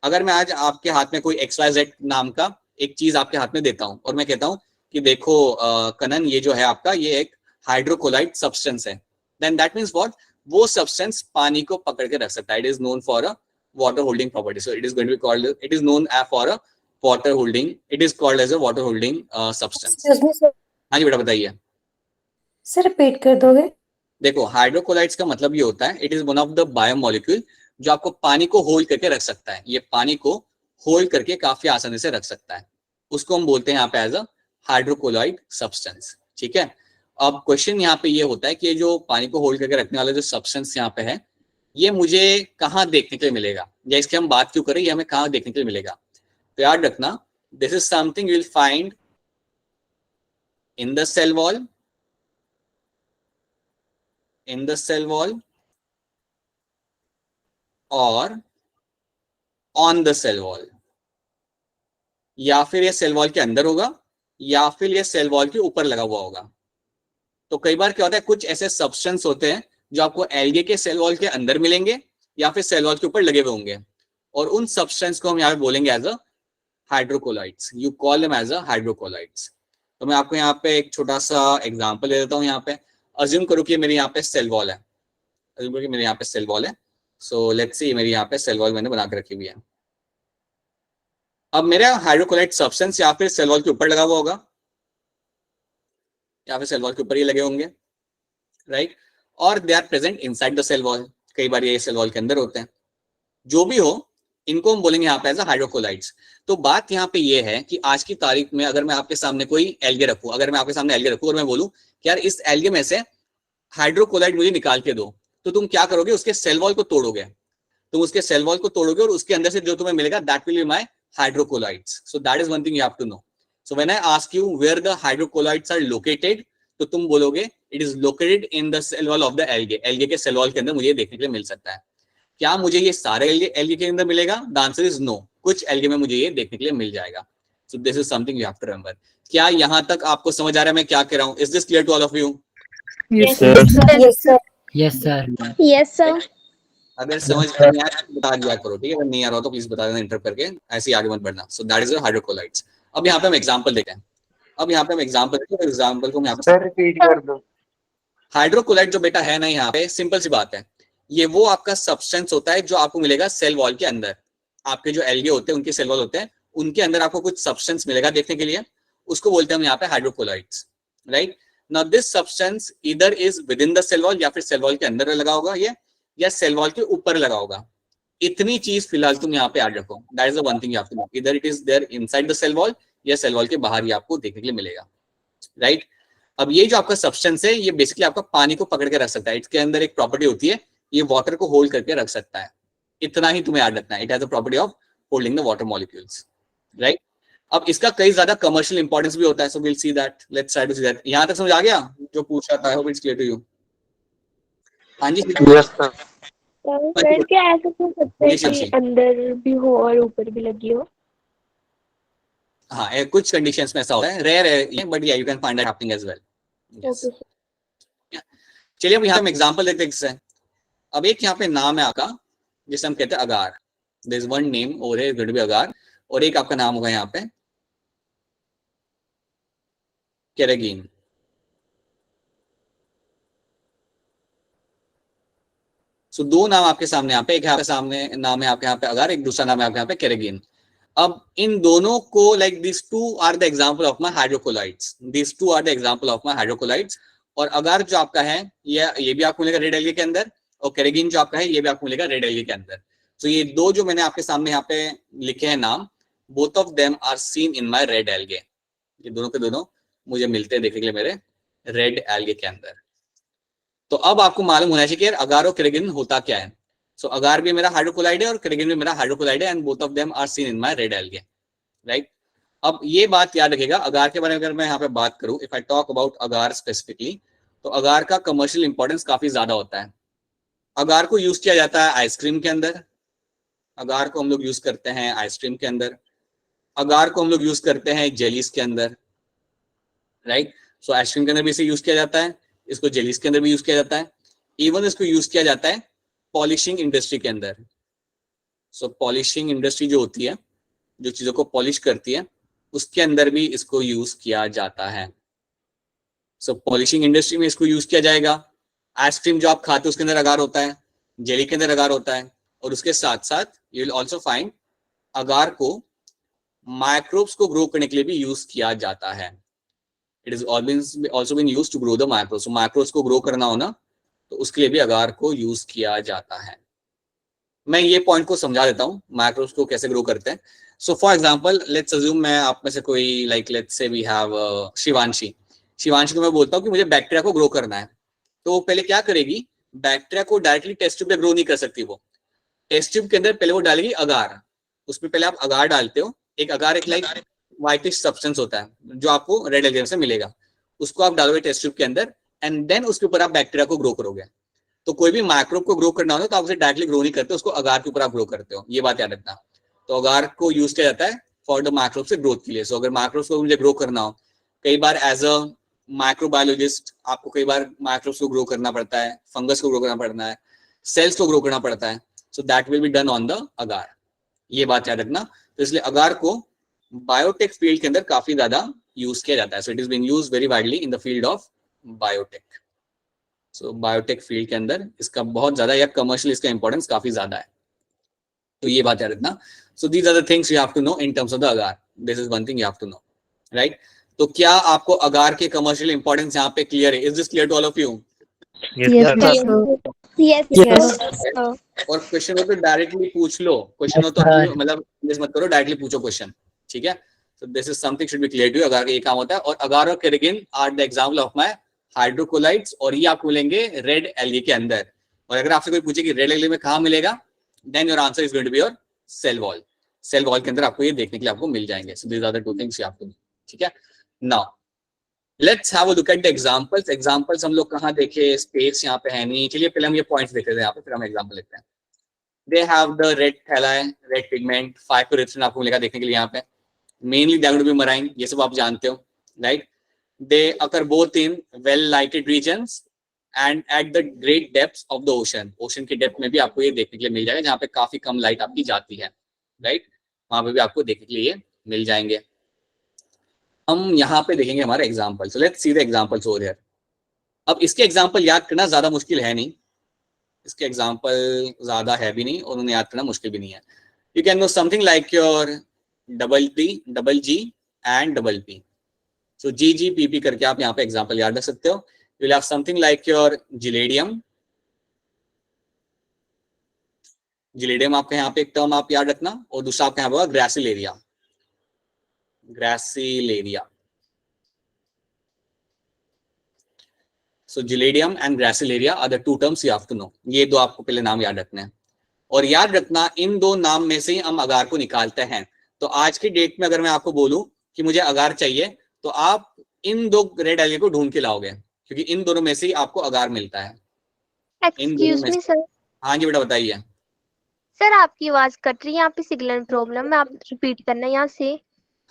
[SPEAKER 1] अगर मैं आज आपके हाथ में कोई XYZ नाम का एक चीज आपके हाथ में देता हूं और मैं कहता हूं कि देखो कनन, ये जो है आपका ये एक हाइड्रोकोलाइड सब्सटेंस है, देन दैट मीन्स व्हाट, वो सब्सटेंस पानी को पकड़ के रख सकता है. It is known for a water holding property. So it is going to be called, it is known for a water holding, it is called as a water holding substance.
[SPEAKER 4] Excuse me sir,
[SPEAKER 1] हाँ जी बेटा बताइए.
[SPEAKER 4] Sir repeat कर दोगे?
[SPEAKER 1] देखो हाइड्रोकोलाइड्स का मतलब ये होता है, it is one of the biomolecule जो आपको पानी को होल्ड करके रख सकता है. ये पानी को होल्ड करके काफी आसानी से रख सकता है. उसको हम बोलते हैं यहाँ पे एज अ हाइड्रोकोलाइड सब्सटेंस. ठीक है. अब क्वेश्चन यहाँ पे ये होता है कि ये जो पानी को होल्ड करके रखने वाला जो सब्सटेंस यहाँ पे है, ये मुझे कहाँ देखने के लिए मिलेगा, या इसकी हम बात क्यों करें, ये हमें कहाँ देखने के लिए मिलेगा. तो याद रखना, this is something you will find in the cell wall, in the cell wall or on the cell wall. या फिर ये सेल वॉल के अंदर होगा या फिर ये सेल वॉल के ऊपर लगा हुआ होगा. तो कई बार क्या होता है, कुछ ऐसे सब्सटेंस होते हैं जो आपको एल्गे के सेल वॉल के अंदर मिलेंगे या फिर सेल वॉल के ऊपर लगे हुए होंगे, और उन सब्सटेंस को हम यहाँ पे बोलेंगे as a hydrocolloids. You call them as a hydrocolloids. तो मैं आपको यहाँ पे एक छोटा सा एग्जांपल दे देता हूँ. यहाँ पे अज्यूम करो कि मेरे यहाँ पे सेल वॉल है, अज्यूम करो कि मेरे यहाँ पे सेल वॉल है. सो लेट्स सी, मेरी यहाँ पे सेल वॉल मैंने बना के रखी हुई है. अब मेरा हाइड्रोकोलाइड सब्सटेंस या फिर सेल वॉल के ऊपर लगा हुआ होगा या फिर सेल वॉल के ऊपर ही लगे होंगे, राइट. और they are present inside the cell wall. कई बार ये सेल वॉल के अंदर होते हैं. जो भी हो, इनको हम बोलेंगे यहाँ पे एज अ हाइड्रोकोलाइड्स. तो बात यहाँ पे ये है कि आज की तारीख में अगर मैं आपके सामने कोई एल्गे रखूं, अगर मैं आपके सामने एल्गे रखूं और मैं बोलूं कि यार इस एल्गे में से हाइड्रोकोलाइड मुझे निकाल के दो, तो तुम क्या करोगे, उसके सेल वॉल को तोड़ोगे. तुम उसके सेल वॉल को तोड़ोगे और उसके अंदर से जो तुम्हें मिलेगा that will be my hydrocolloids. So that is one thing you have to know. So when I ask you where the hydrocolloids are located, तो तुम बोलोगे it is located in the cell wall of the algae. Algae के cell wall के अंदर मुझे देखने के लिए मिल सकता है. क्या मुझे ये सारे एल्गे के अंदर मिलेगा? The answer is no. कुछ एल्गे में मुझे ये देखने के लिए मिल जाएगा. So this is something you have to remember. क्या यहां तक आपको समझ आ रहा है मैं क्या कह रहा हूं? Is this clear to all of you?
[SPEAKER 3] Yes sir.
[SPEAKER 4] Yes sir.
[SPEAKER 5] Yes sir.
[SPEAKER 2] Yes sir.
[SPEAKER 1] अगर समझ में नहीं आया तो बता दिया करो, ठीक है. अगर नहीं आ रहा हो तो प्लीज बता देना इंटर करके, ऐसे ही आगे मत बढ़ना. So that is hydrocolloids. अब यहाँ पे हम एग्जांपल देखते हैं. अब यहाँ पे हम एग्जांपल देखते हैं. एग्जांपल को हम यहाँ पे
[SPEAKER 6] सर रिपीट कर दो.
[SPEAKER 1] हाइड्रोकोलाइड जो बेटा है ना, यहाँ पे सिंपल सी बात है, ये वो आपका सब्सटेंस होता है जो आपको मिलेगा सेल वॉल के अंदर. आपके जो एल्गे होते हैं, उनके सेल वॉल होते हैं, उनके अंदर आपको कुछ सब्सटेंस मिलेगा देखने के लिए. उसको बोलते हैं हम यहाँ पे hydrocolloids, right. Now this substance either is within the cell wall, या फिर सेल वॉल के अंदर लगा होगा ये, या सेल वॉल के ऊपर लगा होगा. इतनी चीज फिलहाल तुम यहाँ पे याद रखो. That is the one thing you have to know. Either it is there inside the cell wall या सेल वॉल के बाहर ही आपको देखने के लिए मिलेगा, राइट. अब ये जो आपका सब्सटेंस है, ये बेसिकली आपका पानी को पकड़ के रख सकता है. इसके अंदर एक प्रॉपर्टी होती है, ये वाटर को होल्ड करके रख सकता है. इतना ही तुम्हें याद रखना है. It has the property of holding the water molecules, right. अब इसका कई ज्यादा कमर्शियल इंपॉर्टेंस भी होता है. So will see that. Let's try to see that. यहां तक समझ आ गया जो पूछ रहा था? I hope it's clear to you. हाँ जी.
[SPEAKER 6] Yes sir.
[SPEAKER 2] सर क्या ऐसा हो सकता है कि अंदर भी हो और ऊपर भी लगी हो?
[SPEAKER 1] हाँ, कुछ कंडीशंस में ऐसा होता है. रेयर है बट या you can find that happening as well. चलिए अब यहाँ हम एग्जांपल देखते हैं इससे. अब एक यहाँ पे नाम है आपका जिसे हम कहते हैं agar. There is one name over here going to be agar, और एक आपका नाम होगा यहाँ पे केरागिन. सो दो नाम आपके सामने यहाँ पे, एक आपके सामने नाम है आपके यहाँ पे अगार, एक दूसरा नाम है आपके यहाँ पे केरागिन. अब इन दोनों को like this two are the example of my hydrocolloids. This two are the example of my hydrocolloids. और अगार जो आपका है ये भी आपको मिलेगा रेड एल्गे के अंदर, और केरागिन जो आपका है ये भी आपको मिलेगा रेड एल्गे के अंदर. तो ये दो जो मैंने आपके सामने यहाँ पे लिखे हैं नाम, both of them are seen in my red algae. ये दोनों के दोनों मुझे मिलते हैं देखने के लिए मेरे रेड एल्गे के अंदर. तो अब आपको मालूम होना चाहिए कि अगार और केरागिन होता क्या है. सो अगार भी मेरा हाइड्रोकोलाइड है और केरागिन भी मेरा हाइड्रोकोलाइड है, and both of them are seen in my red algae, right. अब ये बात याद रखिएगा, अगार के बारे में अगर मैं यहाँ पे बात करूं, if I talk about agar specifically, तो अगार का कमर्शियल इंपॉर्टेंस काफी ज्यादा होता है. अगार को यूज किया जाता है आइसक्रीम के अंदर. अगार को हम लोग यूज करते हैं आइसक्रीम के अंदर. अगार को हम लोग यूज करते हैं जेलीज के अंदर, राइट. सो आइसक्रीम के अंदर भी इसे यूज किया जाता है, इसको जेलीज के अंदर भी यूज किया जाता है. इवन इसको यूज किया जाता है पॉलिशिंग इंडस्ट्री के अंदर. सो पॉलिशिंग इंडस्ट्री जो होती है, जो चीजों को पॉलिश करती है, उसके अंदर भी इसको यूज किया जाता है. सो पॉलिशिंग इंडस्ट्री में इसको यूज किया जाएगा, आइसक्रीम जो आप खाते हो उसके अंदर अगार होता है, जेली के अंदर अगार होता है, और उसके साथ साथ यू विल ऑल्सो फाइंड अगार को माइक्रोब्स को ग्रो करने के लिए भी यूज किया जाता है। It is also been use to grow the microbes. Microbes को ग्रो करना हो ना, तो उसके लिए भी अगार को यूज किया जाता है। मैं ये पॉइंट को समझा देता हूँ माइक्रोब्स को कैसे ग्रो करते हैं। So for example let's assume मैं आप में से कोई like let's say we have Shivanshi को मैं बोलता हूँ कि मुझे बैक्टीरिया को ग्रो करना है, तो वो पहले क्या करेगी, बैक्टीरिया को डायरेक्टली टेस्ट ट्यूब पे ग्रो नहीं कर सकती। वो टेस्ट ट्यूब के अंदर पहले वो डालेगी अगार, उसमें पहले आप अगार डालते हो, एक अगार एक लाइक व्हाइटिश सब्सटेंस होता है जो आपको रेड एल्गियम से मिलेगा, उसको आप डालोगे टेस्ट ट्यूब के अंदर एंड देन उसके ऊपर आप बैक्टीरिया को ग्रो करोगे। तो कोई भी माइक्रोब को ग्रो करना हो तो आप उसे डायरेक्टली ग्रो नहीं करते, उसको अगार के ऊपर आप ग्रो करते हो, ये बात याद रखना। तो अगार को यूज किया जाता है फॉर द माइक्रोब से ग्रोथ के लिए। सो अगर माइक्रोब्स को मुझे ग्रो करना हो, कई बार एज अ माइक्रोबायोलॉजिस्ट आपको कई बार माइक्रोब्स को ग्रो करना पड़ता है, फंगस को ग्रो करना पड़ता है, सेल्स को ग्रो करना पड़ता है, so that will be done on the agar, ये बात याद रखना। तो इसलिए अगार को बायोटेक फील्ड के अंदर काफी ज्यादा यूज किया जाता है। So it is been used very widely in the field of biotech. सो बायोटेक फील्ड के अंदर इसका बहुत ज्यादा या कमर्शियल इसका इंपॉर्टेंस काफी ज्यादा है, तो ये बात याद रखना। So these are the things you have to know in terms of the agar, this is one thing you have to know, right. तो क्या आपको अगार के कमर्शियल इंपॉर्टेंस यहाँ पे क्लियर है? Is this clear to all of you?
[SPEAKER 2] Yes.
[SPEAKER 1] और question हो तो डायरेक्टली पूछ लो, क्वेश्चन हो तो मतलब मत करो, डायरेक्टली पूछो क्वेश्चन, ठीक है। So this is something should be clear to you. Agar का ये काम होता है, और अगार और keratin are the example of my hydrocolloids, और ये आपको मिलेंगे रेड एल्गी के अंदर। और अगर आपसे कोई पूछे कि रेड एल्गी में कहाँ मिलेगा, then your answer is going to be your cell wall. Cell wall के अंदर आपको ये देखने के लिए आपको मिल जाएंगे। So these are the two things you have to know, ठीक है। Now let's have a look at the examples. Examples हम लोग कहाँ देखे, स्पेस यहाँ पे है नहीं, चलिए पहले हम ये पॉइंट्स देख लेते हैं यहाँ पे, फिर हम एग्जांपल लेते हैं। They have the red thalli, red pigment, phycoerythrin आपको मिलेगा देखने के लिए यहाँ पे, mainly they are going to be marine, ये सब आप जानते हो, right. They occur both in well-lighted regions and at the great depths of the ocean. Ocean की डेप्थ में भी आपको ये देखने के लिए मिल जाएगा, जहाँ पे काफी कम लाइट आपकी जाती है, राइट, वहां पे भी आपको देखने के लिए मिल जाएंगे। हम यहाँ पे देखेंगे हमारे example. So let's see the examples over here. अब इसके एग्जाम्पल याद करना ज्यादा मुश्किल है नहीं, इसके एग्जाम्पल ज्यादा है भी नहीं और उन्हें याद करना मुश्किल भी नहीं है। You can know something like your double P, double ji and double P. So GGPP करके आप यहाँ पे एग्जांपल याद रख सकते हो। You will have something like your Giladium. Giladium आपका यहाँ पे एक टर्म आप याद रखना, और दूसरा आपका यहाँ पे होगा ग्रासिलेरिया। ग्रासिलेरिया। So Giladium and Gracilaria are the two terms you have to know. ये दो आपको पहले नाम याद रखने हैं, और याद रखना इन दो नाम में से ही हम अगार को निकालते हैं। तो आज की डेट में अगर मैं आपको बोलूं कि मुझे अगार चाहिए, तो आप इन दो रेड एल्गी को ढूंढ के लाओगे, क्योंकि इन दोनों में से ही आपको अगार मिलता है।
[SPEAKER 2] Excuse me, sir.
[SPEAKER 1] हाँ जी बेटा बताइए।
[SPEAKER 2] सर आपकी आवाज कट रही है, यहाँ पे सिग्नल प्रॉब्लम है, आप रिपीट करना यहाँ से।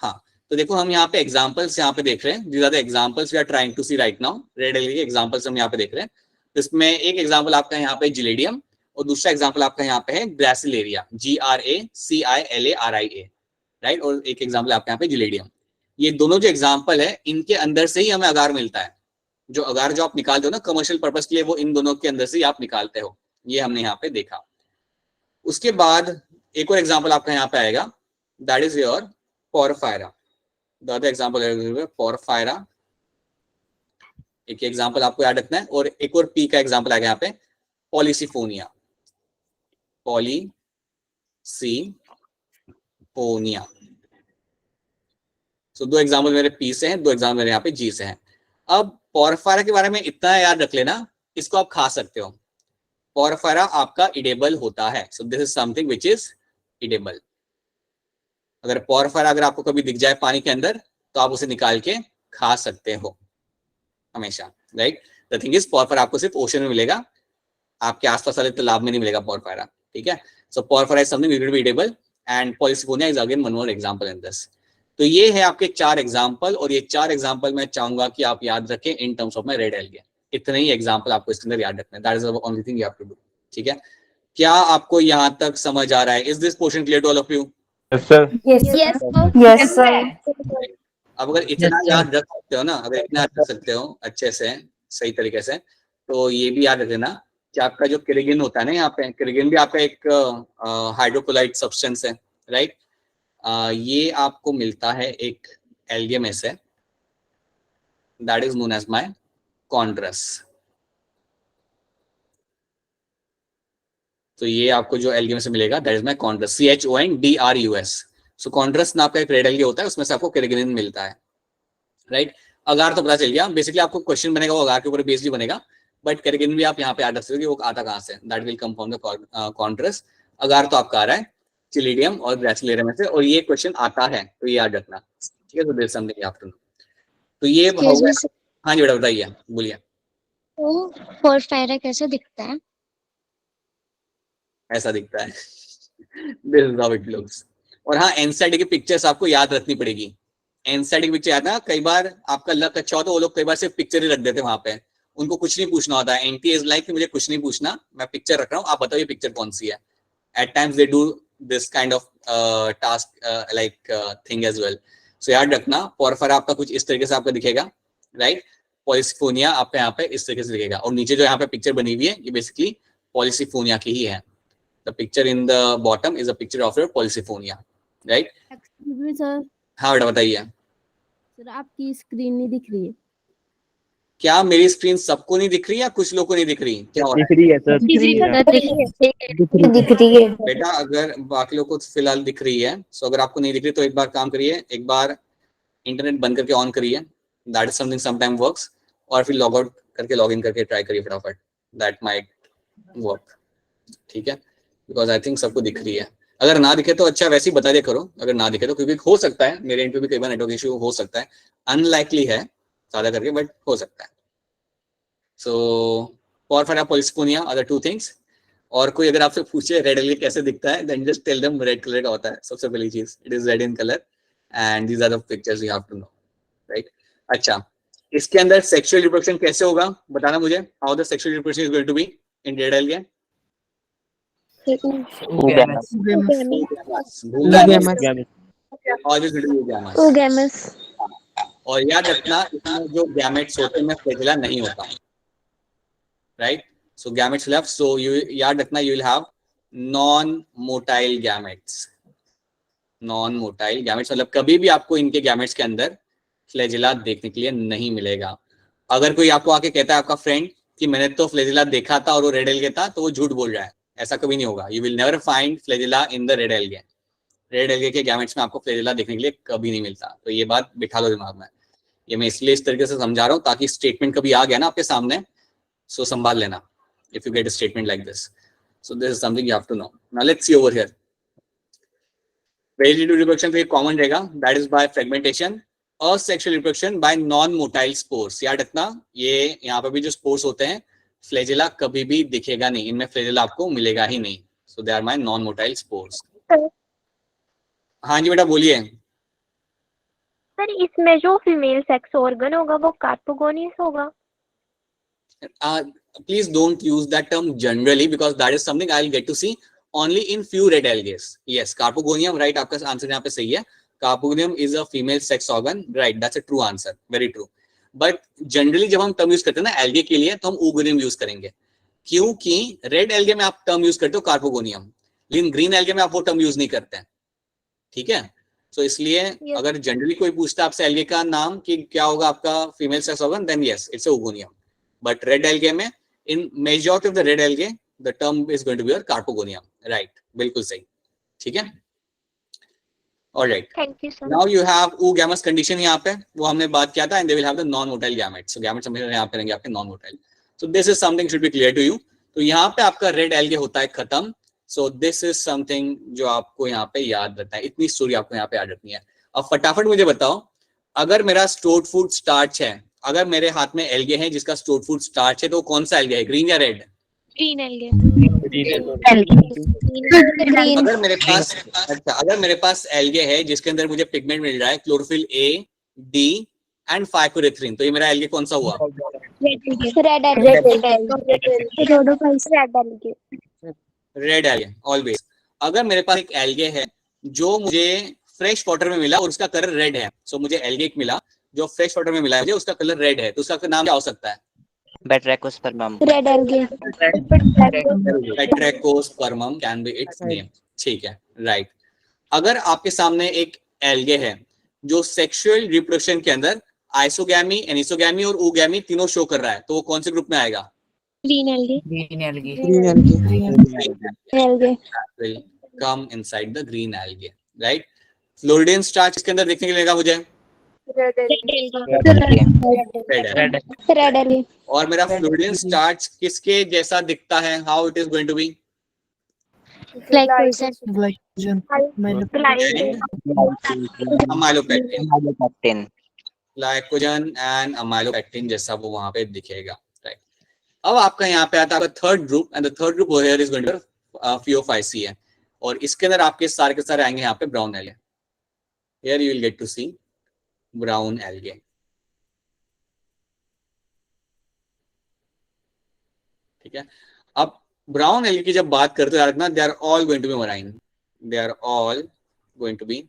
[SPEAKER 1] हाँ, तो देखो हम यहाँ पे एग्जांपल्स यहाँ पे देख रहे हैं, these are the examples we are trying to see right now। Red algae के एग्जांपल्स हम यहाँ पे देख रहे हैं। इसमें एक एग्जांपल आपका यहाँ पे जिलेडियम, और दूसरा एग्जांपल आपका यहाँ पे है ग्रासिलेरिया, GRACILARIA, राइट, और एक एग्जांपल आपका यहाँ पे जिलेडियम। ये दोनों जो एग्जांपल है, इनके अंदर से ही हमें अगार मिलता है। जो अगार जो आप निकालते हो ना कमर्शियल पर्पस के लिए, वो इन दोनों के अंदर से ही आप निकालते हो, ये हमने यहाँ पे देखा। उसके बाद एक और एग्जांपल आपका यहाँ पे आएगा, that is your porphyra. The other example है पोरफायरा, एक एग्जांपल आपको याद रखना है। और एक और पी का एग्जांपल आएगा यहाँ पे, पॉलीसिफोनिया। पॉलीसिफोनिया। सो दो एग्जाम्पल मेरे पी से हैं, दो एग्जाम्पल मेरे यहाँ पे जी से हैं। अब पोरफायरा के बारे में इतना याद रख लेना, इसको आप खा सकते हो। पोरफायरा आपका इडेबल होता है। So this is something which is edible. अगर पोरफायरा अगर आपको कभी दिख जाए पानी के अंदर, तो आप उसे निकाल के खा सकते हो हमेशा, right. The thing is porphyra आपको सिर्फ ओशन में मिलेगा, आपके आसपास वाले तालाब में नहीं मिलेगा पोरफायरा, ठीक है। So porphyra is something which will be edible and polysiphonia is again one more example in this. तो ये है आपके 4 एग्जाम्पल, और ये 4 एग्जाम्पल मैं चाहूंगा कि आप याद रखें in terms of my red algae. इतने ही एग्जाम्पल आपको इसके अंदर याद रखना है, that is the only thing you have to do, ठीक है। क्या आपको यहाँ तक समझ आ रहा है? Is this portion clear to all of you?
[SPEAKER 3] Yes sir.
[SPEAKER 4] Yes, sir.
[SPEAKER 1] अब अगर इतना याद रख सकते हो ना, अगर इतना याद रख सकते हो अच्छे से, सही तरीके से, तो ये भी याद रख लेना कि आपका जो किरिगिन होता है ना, यहाँ पे किरिगिन भी आपका एक हाइड्रोक्लोराइड सब्सटेंस है, राइट। ये आपको मिलता है एक एल्गे में से, that is known as my chondrus. तो ये आपको जो एल्गे में से मिलेगा that is my chondrus, CHONDRUS। So chondrus ना आपका एक रेड एल्गे होता है, उसमें से आपको किरिगिन मिलता है, राइट। अगार तो पता चल गया, बेसिकली आपको क्वेश्चन बनेगा वो अगार के ऊपर बेस्ड ही बनेगा, बट किरिगिन भी आप यहाँ पे याद रख सकते हो कि वो आता कहाँ से, that will come from the chondrus. Agar तो आपका आ रहा है चिलिडियम और ग्रेसिलेरियम में से, और ये क्वेश्चन आता है तो ये याद रखना, ठीक है। तो there something you have to know. तो ये हो गया। हाँ जी बेटा बताइए, बोलिए।
[SPEAKER 4] तो पोरफायरा कैसे दिखता है?
[SPEAKER 1] ऐसा दिखता है this is how it looks. और हाँ, एनसीईआरटी की पिक्चर्स आपको याद रखनी पड़ेगी। एनसीईआरटी की पिक्चर याद ना, कई बार आपका लक अच्छा हो तो वो लोग कई बार सिर्फ पिक्चर ही रख देते हैं वहां पे, उनको कुछ नहीं पूछना होता है। एनटी इज लाइक मुझे कुछ नहीं पूछना, मैं पिक्चर रख रहा हूँ, आप बताओ ये पिक्चर कौन सी है। At times they do this kind of task like thing as well. So याद रखना, पोरफायरा आपका कुछ इस तरीके से आपका दिखेगा, राइट। पॉलिसिफोनिया आपका यहाँ पे इस तरीके से दिखेगा, और नीचे जो यहाँ पे पिक्चर बनी हुई है ये बेसिकली पॉलिसिफोनिया की ही है। The picture in the bottom is a picture of your Policifonia, right?
[SPEAKER 5] Excuse me sir.
[SPEAKER 1] हाँ बेटा बताइए।
[SPEAKER 5] सर आपकी स्क्रीन नहीं दिख रही है।
[SPEAKER 1] क्या मेरी स्क्रीन सबको नहीं दिख रही या कुछ लोगों को नहीं दिख रही, क्या हो रहा
[SPEAKER 3] दिख रही है सर,
[SPEAKER 2] किसी को
[SPEAKER 4] दिख रही है।
[SPEAKER 2] दिख रही है।
[SPEAKER 1] है बेटा? अगर बाकी लोगों को फिलहाल दिख रही है, सो अगर आपको नहीं दिख रही तो एक बार काम करिए, एक बार इंटरनेट बंद करके ऑन करिए, that is something sometime works, और फिर लॉग आउट करके लॉग इन करके ट्राई करिए फटाफट, दैट माइट वर्क, ठीक है। बिकॉज आई थिंक सबको दिख रही है। अगर ना दिखे तो अच्छा वैसे ही बता दिया करो, अगर ना दिखे तो, क्योंकि हो सकता है मेरे एंड पे भी कई बार नेटवर्क इशू हो सकता है, अनलाइकली है ज्यादा करके, बट हो सकता है। So porphyra, polysiphonia are the two things. और कोई अगर आपसे पूछे रेड एल्गे कैसे दिखता है, then just tell them red colour का होता है, सबसे पहली चीज, it is red in colour and these are the pictures you have to know, right. अच्छा, इसके अंदर सेक्सुअल रिप्रोडक्शन कैसे होगा बताना मुझे, how the sexual reproduction is going to be in red algae. और याद रखना इसमें जो गैमेट्स होते हैं फ्लैजेला नहीं होता, right. So gametes will have, so you याद रखना you will have non motile gametes. Non motile gametes मतलब कभी भी आपको इनके गैमेट्स के अंदर फ्लैजेला देखने के लिए नहीं मिलेगा। अगर कोई आपको आके कहता है आपका फ्रेंड कि मैंने तो फ्लैजेला देखा था और वो रेड एल्गे था, तो वो झूठ बोल रहा है, ऐसा कभी नहीं होगा। You will never find flagella in the red algae. Red algae के गैमेट्स में आपको फ्लैजेला देखने के लिए कभी नहीं मिलता, तो ये बात बिठा लो दिमाग में। ये मैं इसलिए इस तरीके से समझा रहा हूँ ताकि स्टेटमेंट कभी आ गया ना आपके सामने, सो संभाल लेना if you get a statement like this. So this is something you have to know. Now let's see over here. Vegetative reproduction तो ये कॉमन रहेगा, that is by fragmentation. Asexual reproduction by non motile spores. याद रखना ये यहाँ पे भी जो स्पोर्स होते हैं, फ्लैजेला कभी भी दिखेगा नहीं, इनमें फ्लैजेला आपको मिलेगा ही नहीं। So they are my non motile spores. हाँ जी बेटा बोलिए।
[SPEAKER 2] सर इसमें जो फीमेल सेक्स ऑर्गन होगा वो कार्पोगोनियस होगा।
[SPEAKER 1] Please don't use that term generally because that is something I'll get to see only in few red algae. Yes, Carpogonium, right? आपका आंसर यहाँ पे सही है। Carpogonium is a female sex organ, right? That's a true answer, very true. But generally जब हम term use करते हैं ना एल्गे के लिए, तो हम ओगोनियम यूज करेंगे, क्योंकि रेड एल्गे में आप टर्म यूज करते हो कार्पोगोनियम, लेकिन ग्रीन एल्गे में आप वो टर्म यूज नहीं करते हैं, ठीक है। तो इसलिए अगर जनरली कोई पूछता है आपसे एल्गे का नाम कि क्या होगा आपका female sex organ, then yes it's oogonium. But red algae में, in majority of the red algae, the term is going to be carpogonium, right, बिल्कुल सही, ठीक है। Alright,
[SPEAKER 2] thank you sir.
[SPEAKER 1] Now you have oogamous condition, यहाँ पे वो हमने बात किया था, and they will have the non motile gametes. So gametes हम यहाँ पे रहेंगे आपके non motile. So this is something should be clear to you. तो यहाँ पे आपका रेड एल्गे होता है खत्म। सो दिस इज समथिंग जो आपको यहाँ पे याद रखना है, इतनी स्टोरी आपको यहाँ पे याद रखनी है। अब फटाफट मुझे बताओ, अगर मेरा स्टोर्ड फूड स्टार्च है, अगर मेरे हाथ में एल्गे है जिसका स्टोर्ड फूड स्टार्च है, तो कौन सा एल्गे है, ग्रीन या रेड?
[SPEAKER 2] Green algae.
[SPEAKER 1] अगर मेरे पास, अच्छा अगर मेरे पास एल्गे है जिसके अंदर मुझे पिगमेंट मिल रहा है क्लोरोफिल ए, डी एंड फाइकोरेथ्रिन, तो ये मेरा एल्गे कौन सा हुआ? Red algae always. अगर मेरे पास एक एल्गे है जो मुझे फ्रेश वाटर में मिला और उसका कलर रेड है, सो मुझे एल्गे मिला जो फ्रेश वाटर में मिला है, मुझे उसका कलर रेड है, तो उसका नाम क्या हो सकता है?
[SPEAKER 6] Batrachospermum.
[SPEAKER 2] Red algae
[SPEAKER 1] Batrachospermum can be its name. ठीक है, राइट। अगर आपके सामने एक एल्गे है जो सेक्सुअल रिप्रोडक्शन के अंदर आइसोगैमी, एनिसोगैमी और ओगैमी तीनों शो कर रहा है, तो वो कौन से ग्रुप में आएगा?
[SPEAKER 4] Green algae.
[SPEAKER 2] Algae
[SPEAKER 1] Will come inside the green algae, right? Floridean starch इसके अंदर देखने के लिए मिलेगा मुझे
[SPEAKER 2] रेड एल्गे
[SPEAKER 1] और मेरा फ्लोरिडियन स्टार्च किसके जैसा दिखता है? How it is going to be?
[SPEAKER 6] Amylopectin.
[SPEAKER 1] Glycogen and amylopectin जैसा वो वहां पे दिखेगा, राइट। अब आपका यहाँ पे आता है third group and the third group here is going to be Phaeophyceae है और इसके अंदर आपके सारे के सारे आएंगे यहाँ पे brown algae. Here you will get to see brown algae. ठीक है, अब ब्राउन एल्गे की जब बात करते हैं ना, they are all going to be marine, they are all going to be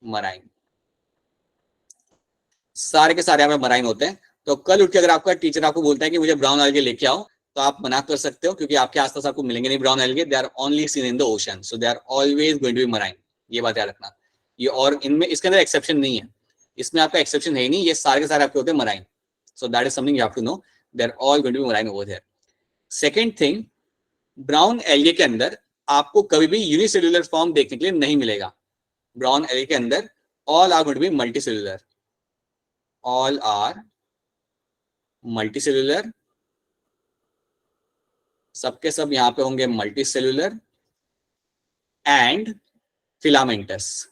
[SPEAKER 1] marine, सारे के सारे यहाँ पे मराइन होते हैं। तो कल उठ के अगर आपका टीचर आपको बोलता है कि मुझे ब्राउन एल्गे लेके आओ, तो आप मना कर सकते हो क्योंकि आपके आसपास आपको मिलेंगे नहीं brown algae. They are only seen in the ocean, so they are always going to be marine, ये बात याद रखना। ये और इनमें इसके अंदर एक्सेप्शन नहीं है, इसमें आपका एक्सेप्शन है ही नहीं, ये सारे के सारे आपके होते हैं marine. So that is something you have to know, they are all going to be marine over there. Second thing, brown algae के अंदर आपको कभी भी यूनिसेल्युलर फॉर्म देखने के लिए नहीं मिलेगा। ब्राउन एल्गे के अंदर all are going to be multicellular, all are multicellular, सबके सब यहां पे होंगे मल्टीसेल्युलर एंड फिलामेंटस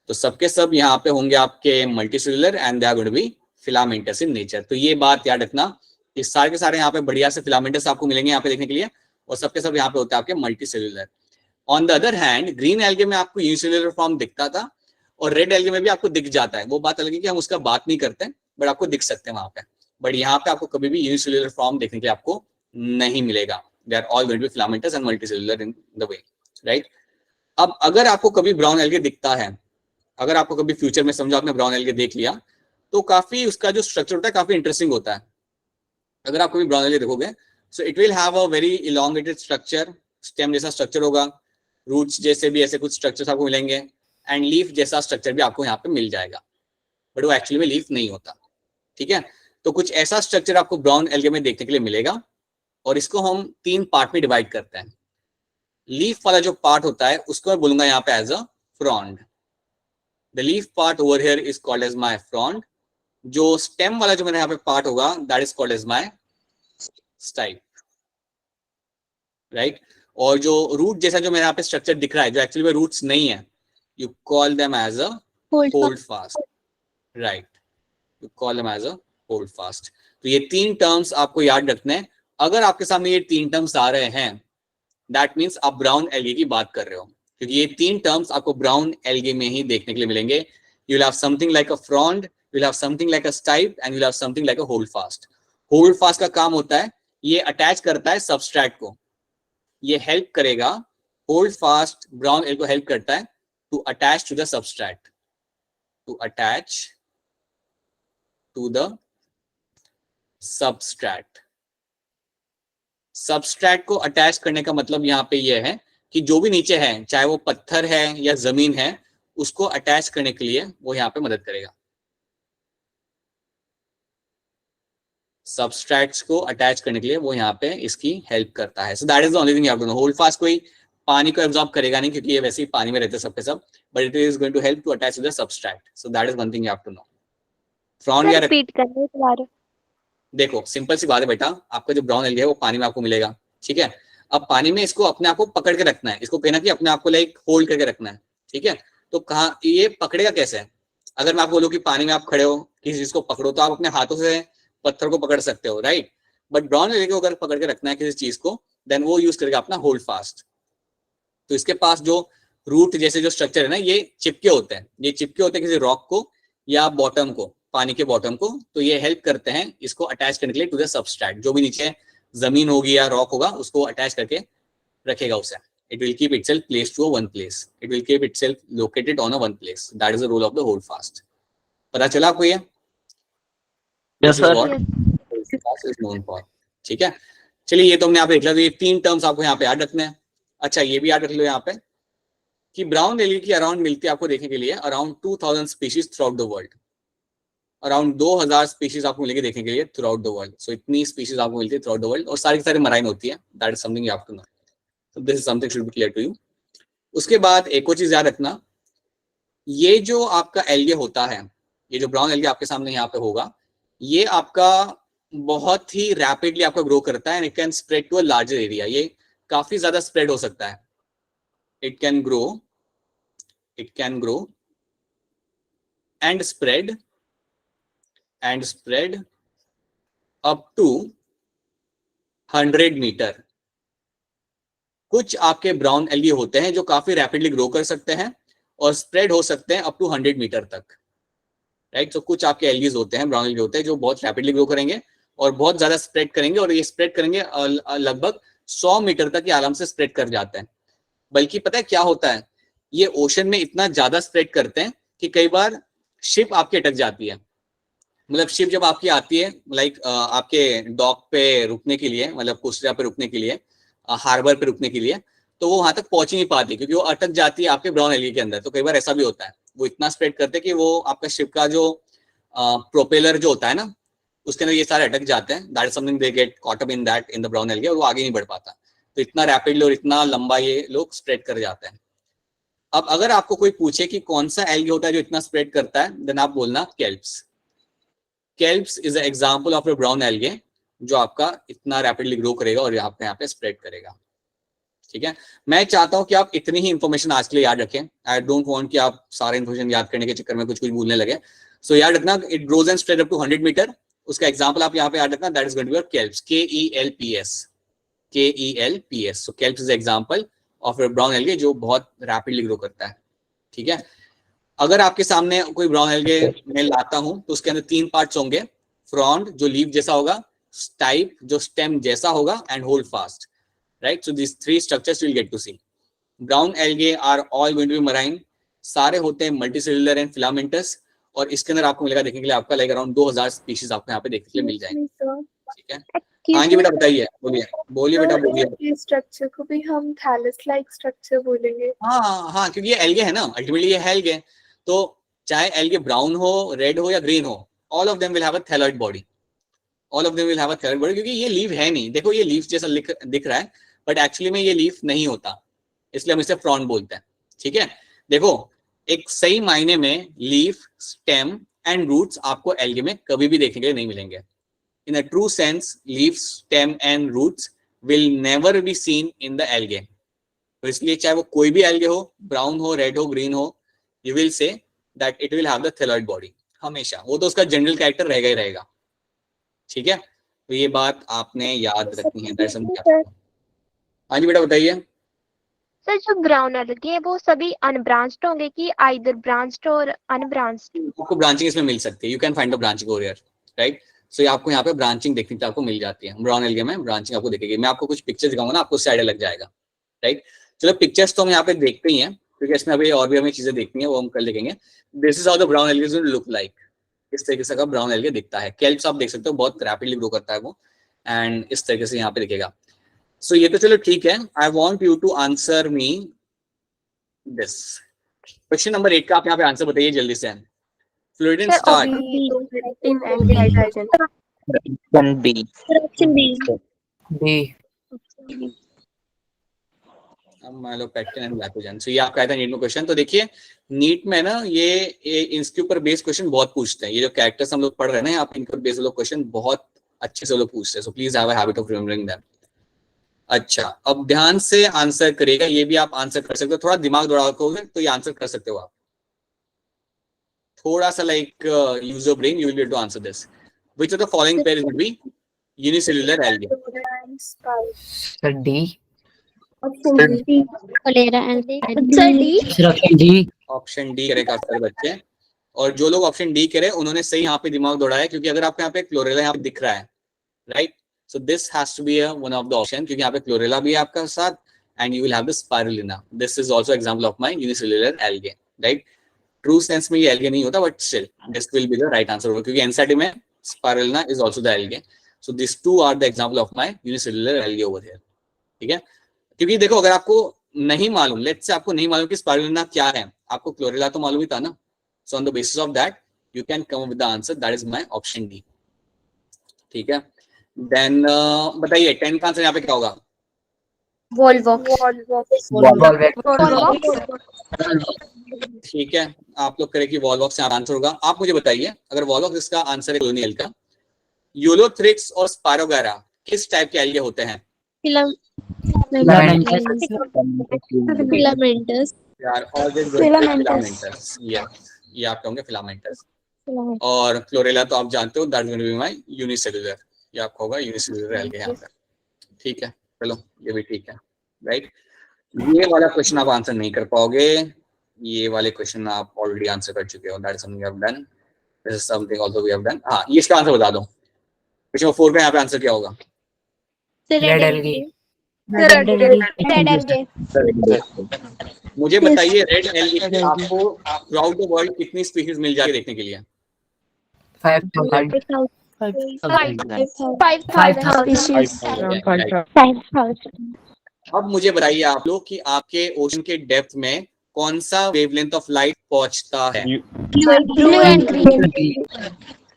[SPEAKER 1] तो सबके सब यहां पे होंगे आपके multicellular and they are going to be filamentous in nature. तो ये बात याद रखना कि सारे के सारे यहाँ पे बढ़िया से फिलामेंटस आपको मिलेंगे यहाँ पे देखने के लिए और सबके सब यहाँ पे होते हैं आपके multicellular. On the other hand green algae में आपको यूनिसेल्युलर फॉर्म दिखता था और रेड एल्गे में भी आपको दिख जाता है, वो बात अलग है कि हम उसका बात नहीं करते बट आपको दिख सकते हैं वहां पे। बट यहाँ पे आपको कभी भी यूनिसेल्युलर फॉर्म देखने के लिए आपको नहीं मिलेगा, they are all going to be filamentous and multicellular in the way, right. अब अगर आपको कभी ब्राउन एल्गे दिखता है, अगर आपको कभी फ्यूचर में समझो आपने ब्राउन एल्गे देख लिया, तो काफी उसका जो स्ट्रक्चर होता है काफी इंटरेस्टिंग होता है। अगर आप कभी ब्राउन एल्गे देखोगे, so it will have a very elongated structure, stem जैसा स्ट्रक्चर होगा, रूट्स जैसे भी ऐसे कुछ स्ट्रक्चर्स आपको मिलेंगे एंड लीफ जैसा स्ट्रक्चर भी आपको यहाँ पे मिल जाएगा, बट वो एक्चुअली में लीफ नहीं होता। ठीक है, तो कुछ ऐसा स्ट्रक्चर आपको ब्राउन एल्गे में देखने के लिए मिलेगा और इसको हम 3 पार्ट में डिवाइड करते हैं। लीफ वाला जो पार्ट होता है उसको मैं बोलूंगा यहाँ पे as a frond, the leaf part over here is called as my frond. जो स्टेम वाला जो मेरा यहाँ पे पार्ट होगा that is called as my stipe, right. और जो रूट जैसा जो मेरे यहाँ पे स्ट्रक्चर दिख रहा है जो एक्चुअली में रूट्स नहीं है, you call them as a holdfast, right, you call them as a holdfast. तो ये 3 टर्म्स आपको याद रखने हैं। अगर आपके सामने ये 3 टर्म्स आ रहे हैं दैट मीन्स आप ब्राउन एल्गे की बात कर रहे हो, क्योंकि ये 3 टर्म्स आपको ब्राउन एल्गे में ही देखने के लिए मिलेंगे। You will have something like a frond, you will have something like a stipe and you will have something like a hold fast. Hold fast का काम होता है ये अटैच करता है सबस्ट्रैट को, ये हेल्प करेगा, होल्ड फास्ट ब्राउन एल्गे को हेल्प करता है to attach to the substrate, to attach to the substrate. Substrate को अटैच करने का मतलब यहाँ पे ये है कि जो भी नीचे है, चाहे वो पत्थर है या जमीन है, उसको अटैच करने के लिए वो यहाँ पे मदद करेगा। सबस्ट्रैट्स को अटैच करने के लिए वो यहाँ पे इसकी हेल्प करता है। So that is the only thing you have to know. Holdfast कोई पानी को एब्जॉर्ब करेगा नहीं क्योंकि ये वैसे ही पानी में रहते हैं सबके सब, but it is going to help to attach to the substrate. So that is one thing you have to know. Frond या
[SPEAKER 2] रिपीट करने एक बार।
[SPEAKER 1] देखो सिंपल सी बात है बेटा, आपका जो ब्राउन एल्गे है वो पानी में आपको मिलेगा, ठीक है। अब पानी में इसको अपने आप को पकड़ के रखना है, इसको कहना कि अपने आप को लाइक होल्ड करके रखना है, ठीक है। तो कहाँ ये पकड़ेगा कैसे? अगर मैं आपको बोलूं कि पानी में आप खड़े हो, किसी चीज को पकड़ो, तो आप अपने हाथों से पत्थर को पकड़ सकते हो, राइट। बट ब्राउन एल्गे को अगर पकड़ के रखना है किसी चीज को, देन वो यूज करेगा अपना होल्ड फास्ट। तो इसके पास जो रूट जैसे जो स्ट्रक्चर है ना, ये चिपके होते हैं, ये चिपके होते हैं किसी रॉक को या बॉटम को, पानी के बॉटम को। तो ये हेल्प करते हैं इसको अटैच करने के लिए टू द सबस्ट्रैट। जो भी नीचे जमीन होगी या रॉक होगा उसको अटैच करके रखेगा उसे। It will keep itself placed to a one place. It will keep itself located on a one place. That is the role of the hold fast. पता चला आपको ये?
[SPEAKER 6] Yes, sir.
[SPEAKER 1] Is known for. ठीक है, चलिए ये तो हमने यहाँ पे देख लिया। तो ये 3 टर्म्स आपको यहाँ पे याद रखने हैं। अच्छा, ये भी याद रख लो यहाँ पे कि ब्राउन एल्गी की अराउंड मिलती है आपको देखने के लिए around 2000 species throughout the world. Around 2000 species आपको मिलेगी देखने के लिए थ्रू आउट द वर्ल्ड। सो इतनी स्पीशीज आपको मिलती है थ्रू आउट द वर्ल्ड, और सारी की सारी मराइन होती है। That is something you have to know. So this is something should be clear to you. उसके बाद एक और चीज याद रखना, ये जो आपका एल्गे होता है, ये जो ब्राउन एल्गे आपके सामने यहाँ पे होगा, ये आपका बहुत ही रैपिडली आपका ग्रो करता है and it can spread to a larger area. ये काफी ज्यादा स्प्रेड हो सकता है। It can grow and spread up to 100 metre. कुछ आपके ब्राउन एल्गी होते हैं जो काफी रैपिडली ग्रो कर सकते हैं और स्प्रेड हो सकते हैं अप टू 100 मीटर तक, राइट। तो कुछ आपके एल्गीज होते हैं, ब्राउन एल्गी होते हैं जो बहुत रैपिडली ग्रो करेंगे और बहुत ज्यादा स्प्रेड करेंगे, और ये स्प्रेड करेंगे लगभग 100 मीटर तक ये आराम से स्प्रेड कर जाते हैं। बल्कि पता है क्या होता है, ये ओशन में इतना ज्यादा स्प्रेड करते हैं कि कई बार शिप आपकी अटक जाती है। मतलब शिप जब आपकी आती है लाइक आपके डॉक पे रुकने के लिए, मतलब कोस्टा पे रुकने के लिए, हार्बर पे रुकने के लिए, तो वो वहां तक पहुंच ही नहीं पाती क्योंकि वो अटक जाती है आपके ब्राउन एल्गी के अंदर। तो कई बार ऐसा भी होता है, वो इतना स्प्रेड करते हैं कि वो आपका शिप का जो प्रोपेलर जो होता है ना, उसके अंदर ये सारे अटक जाते हैं। That is something they get caught up in that in the brown algae, और वो आगे नहीं बढ़ पाता। तो इतना रैपिडली और इतना लंबा ये लोग स्प्रेड कर जाते हैं। अब अगर आपको कोई पूछे कि कौन सा एल्गी होता है जो इतना स्प्रेड करता है, देन आप बोलना kelps. Kelps is a example of a brown algae जो आपका इतना रैपिडली ग्रो करेगा और यहाँ पे स्प्रेड करेगा। ठीक है, मैं चाहता हूं कि आप इतनी ही इंफॉर्मेशन आज के लिए याद रखें। आई डोंट वांट कि आप सारे इंफॉर्मेशन याद करने के चक्कर में कुछ भूलने लगे। सो याद रखना, it grows and spread up to 100 metre. उसका एग्जांपल आप यहाँ पे याद रखना, that is going to be your kelps, KELPS। So kelps is example of a brown algae जो बहुत रैपिडली ग्रो करता है। ठीक है, अगर आपके सामने कोई ब्राउन एल्गे मैं लाता हूं तो उसके अंदर 3 पार्ट्स होंगे। फ्रॉन्ड जो लीफ जैसा होगा, स्टाइप जो स्टेम जैसा होगा, and holdfast, right. So this 3 structures you will get to see. Brown algae are all going to be marine, सारे होते हैं मल्टीसेलुलर एंड फिलामेंटस, और इसके अंदर आपको मिलेगा देखने के लिए आपका लाइक अराउंड 2000 स्पीशीज आपको यहाँ पे देखने के लिए मिल जाएंगे। ठीक है, हाँ जी बेटा बताइए, बोलिए बेटा बोलिए।
[SPEAKER 2] स्ट्रक्चर को भी हम थैलस लाइक स्ट्रक्चर बोलेंगे।
[SPEAKER 1] हाँ, क्योंकि ये एल्गे है ना, अल्टीमेटली ये एल्गे। तो चाहे एल्गे ब्राउन हो, रेड हो या ग्रीन हो, all of them will have a thalloid body. क्योंकि ये लीफ है नहीं। देखो ये लीफ जैसा दिख रहा है, बट एक्चुअली में ये लीफ नहीं होता, इसलिए हम इसे फ्रॉन्ड बोलते हैं। ठीक है, देखो एक सही मायने में लीफ, स्टेम एंड रूट्स आपको एल्गे में कभी भी देखने के लिए नहीं मिलेंगे। In a true sense, leaf, stem and roots will never be seen in the algae. तो इसलिए चाहे वो कोई भी एल्गे हो, ब्राउन हो, रेड हो, ग्रीन हो, you will say that it will have the thalloid body हमेशा। वो तो उसका जनरल कैरेक्टर रहेगा ही रहेगा। ठीक है, तो ये बात आपने याद रखनी है। हाँ जी बेटा बताइए।
[SPEAKER 2] सर जो ब्राउन एल्गी है वो सभी अनब्रांच्ड होंगे कि आइदर ब्रांच्ड और अनब्रांच्ड?
[SPEAKER 1] आपको ब्रांचिंग इसमें मिल सकती है, you can find the branching over here, right. So ये आपको यहाँ पे ब्रांचिंग देखने को आपको मिल जाती है। ब्राउन एल्गे में ब्रांचिंग आपको दिखेगी। मैं आपको कुछ पिक्चर्स दिखाऊंगा ना, आपको उससे आइडिया लग जाएगा, राइट। चलो पिक्चर्स तो हम यहाँ पे देखते ही हैं क्योंकि इसमें अभी और भी हमें चीजें देखनी है, वो हम कल देखेंगे। This is how the brown algae look like. इस तरीके से का ब्राउन एल्गे दिखता है। केल्प्स आप देख सकते हो, बहुत रैपिडली ग्रो करता है वो, एंड इस तरीके से यहाँ पे दिखेगा। सो ये तो चलो ठीक है। I want you to answer me this question number 8 का। आप यहाँ पे आंसर बताइए जल्दी से। Floridean starch
[SPEAKER 2] in algae
[SPEAKER 6] Option B.
[SPEAKER 4] B.
[SPEAKER 1] मान लो पैक्टिन एंड ग्लाइकोजन। सो ये आपका आया था नीट में क्वेश्चन। तो देखिए नीट में ना ये इसके ऊपर बेस्ड क्वेश्चन बहुत पूछते हैं। ये जो कैरेक्टर्स हम लोग पढ़ रहे हैं ना, यहाँ पे इनके ऊपर बेस्ड लोग क्वेश्चन बहुत अच्छे से लोग पूछते हैं। So please have a habit of remembering them. अच्छा, अब ध्यान से आंसर करेगा। ये भी आप आंसर कर सकते हो, थोड़ा दिमाग दौड़ाओगे तो ये आंसर कर सकते हो आप। थोड़ा सा like use your brain, you will be able to answer this. Which of the following pair would be unicellular algae?
[SPEAKER 7] Sir D.
[SPEAKER 4] Cholera and
[SPEAKER 1] option D करेगा सारे बच्चे। और जो लोग ऑप्शन डी करे उन्होंने सही यहाँ पे दिमाग दौड़ाया, क्योंकि अगर आपको यहाँ पे क्लोरेला यहाँ पे दिख रहा है, right. So this has to be one of the option, क्योंकि यहाँ पे क्लोरेला भी है आपका साथ, and you will have the spirulina. This is also example of my unicellular algae, right. True sense में ये एल्गे नहीं होता, but still this will be the right answer, क्योंकि एनसीईआरटी में spirulina is also the algae. So this two are the example of my unicellular algae over here. ठीक है, क्योंकि देखो अगर आपको नहीं मालूम, लेट्स से आपको नहीं मालूम कि स्पाइरुलिना क्या है, आपको क्लोरेला तो मालूम ही था ना. So on the basis of that you can come up with the answer, that is my option D. ठीक है, देन बताइए 10 का आंसर यहाँ पे क्या होगा? ठीक है, आप लोग करें कि वॉलवॉक्स यहाँ आंसर होगा. आप मुझे बताइए, अगर वॉलवॉक्स इसका आंसर है कोलोनियल का, यूलोथ्रिक्स और स्पाइरोगैरा किस टाइप के एल्गे होते हैं?
[SPEAKER 4] फिलामेंटस.
[SPEAKER 1] यार ऑलवेज फिलामेंटस. ये आप कहोगे फिलामेंटस. और क्लोरेला तो आप जानते हो, that will be my unicellular. ये आपका होगा यूनिसेल्युलर एल्गे यहाँ पर. ठीक है, चलो ये भी ठीक है, राइट. ये वाला क्वेश्चन आप आंसर नहीं कर पाओगे, ये वाले क्वेश्चन आप ऑलरेडी आंसर कर चुके हो. That is something we have done. This is something also we have done. हां, ये इसका आंसर बता दो. क्वेश्चन 4 का यहाँ पे आंसर क्या होगा?
[SPEAKER 7] Red algae.
[SPEAKER 1] मुझे बताइए रेड एल्गी आपको थ्रू आउट द वर्ल्ड कितनी स्पीशीज मिल जाएगी देखने के लिए?
[SPEAKER 7] 5,000.
[SPEAKER 2] 5,000.
[SPEAKER 1] अब मुझे बताइए आप लोग कि आपके ओशन के डेप्थ में कौन सा वेवलेंथ ऑफ लाइट पहुंचता है?
[SPEAKER 2] Blue and green.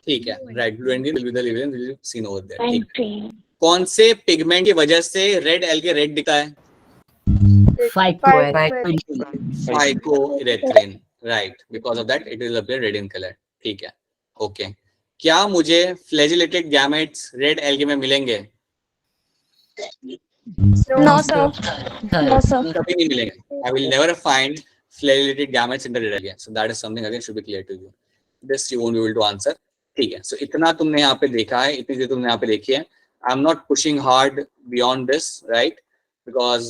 [SPEAKER 1] ठीक है, right. Blue and green will be the wavelength will be seen over there. ठीक. कौन से पिगमेंट की वजह से रेड एल्गे रेड दिखता है? Phycoerythrin. Right, because of that it will appear red in colour. ठीक है, ओके. क्या मुझे फ्लैजिलेटेड गैमेट्स रेड एल्गे में मिलेंगे?
[SPEAKER 2] No, sir.
[SPEAKER 1] कभी नहीं मिलेंगे. I will never find flagellated gametes in the red algae. So that is something again should be clear to you. This you won't be able to answer. ठीक है, so इतना तुमने यहाँ पे देखा है, इतनी चीजें तुमने यहाँ पे देखी है. I'm not pushing hard beyond this, right? Because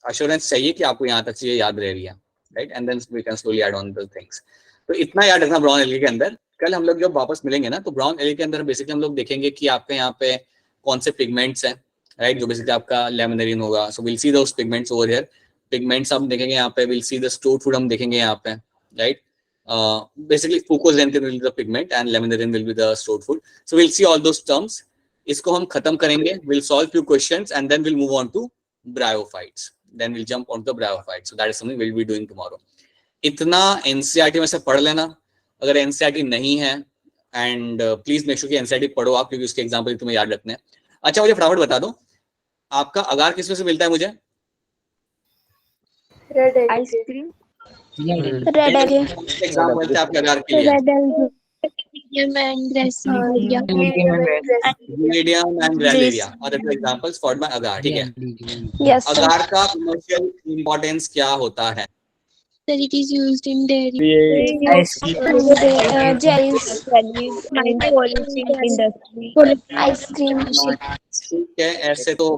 [SPEAKER 1] assurance चाहिए कि आपको यहाँ तक चीजें याद रह रही है, right? And then we can slowly add on the things. तो इतना याद रखना ब्राउन एल्गे के अंदर. कल हम लोग जब वापस मिलेंगे ना, तो ब्राउन एल्गे के अंदर बेसिकली हम लोग देखेंगे कि आपके यहाँ पे कौन से पिगमेंट्स हैं, राइट, जो बेसिकली आपका लैमिनरीन होगा. So will see those pigments over here. Pigments हम देखेंगे यहाँ पे. We'll see the stored food हम देखेंगे यहाँ पे, right. Basically fucoxanthin will be the pigment and laminarin will be the stored food. So will see all those terms. इसको हम खत्म करेंगे. We'll solve few questions and then we'll move on to bryophytes. Then we'll jump on to the bryophytes. So that is something will be doing tomorrow. इतना NCERT में से पढ़ लेना. अगर एनसीईआरटी नहीं है, एंड प्लीज मेक श्योर कि NCERT पढ़ो आप, क्योंकि उसके एग्जांपल तुम्हें याद रखने हैं. अच्छा, मुझे फटाफट बता दो, आपका अगार किस में से मिलता है? मुझे
[SPEAKER 2] आइसक्रीम. Red algae.
[SPEAKER 1] एग्जांपल से आपके अगार के लिए मीडियम एंड ग्रेलेरिया और अदर एग्जांपल्स फॉर माय अगार. ठीक है,
[SPEAKER 2] Yes, sir.
[SPEAKER 1] अगार का कमर्शियल इंपॉर्टेंस क्या होता है?
[SPEAKER 4] That it is used in dairy.
[SPEAKER 2] Jellies.
[SPEAKER 5] industry.
[SPEAKER 2] Ice cream.
[SPEAKER 1] ठीक है, ऐसे तो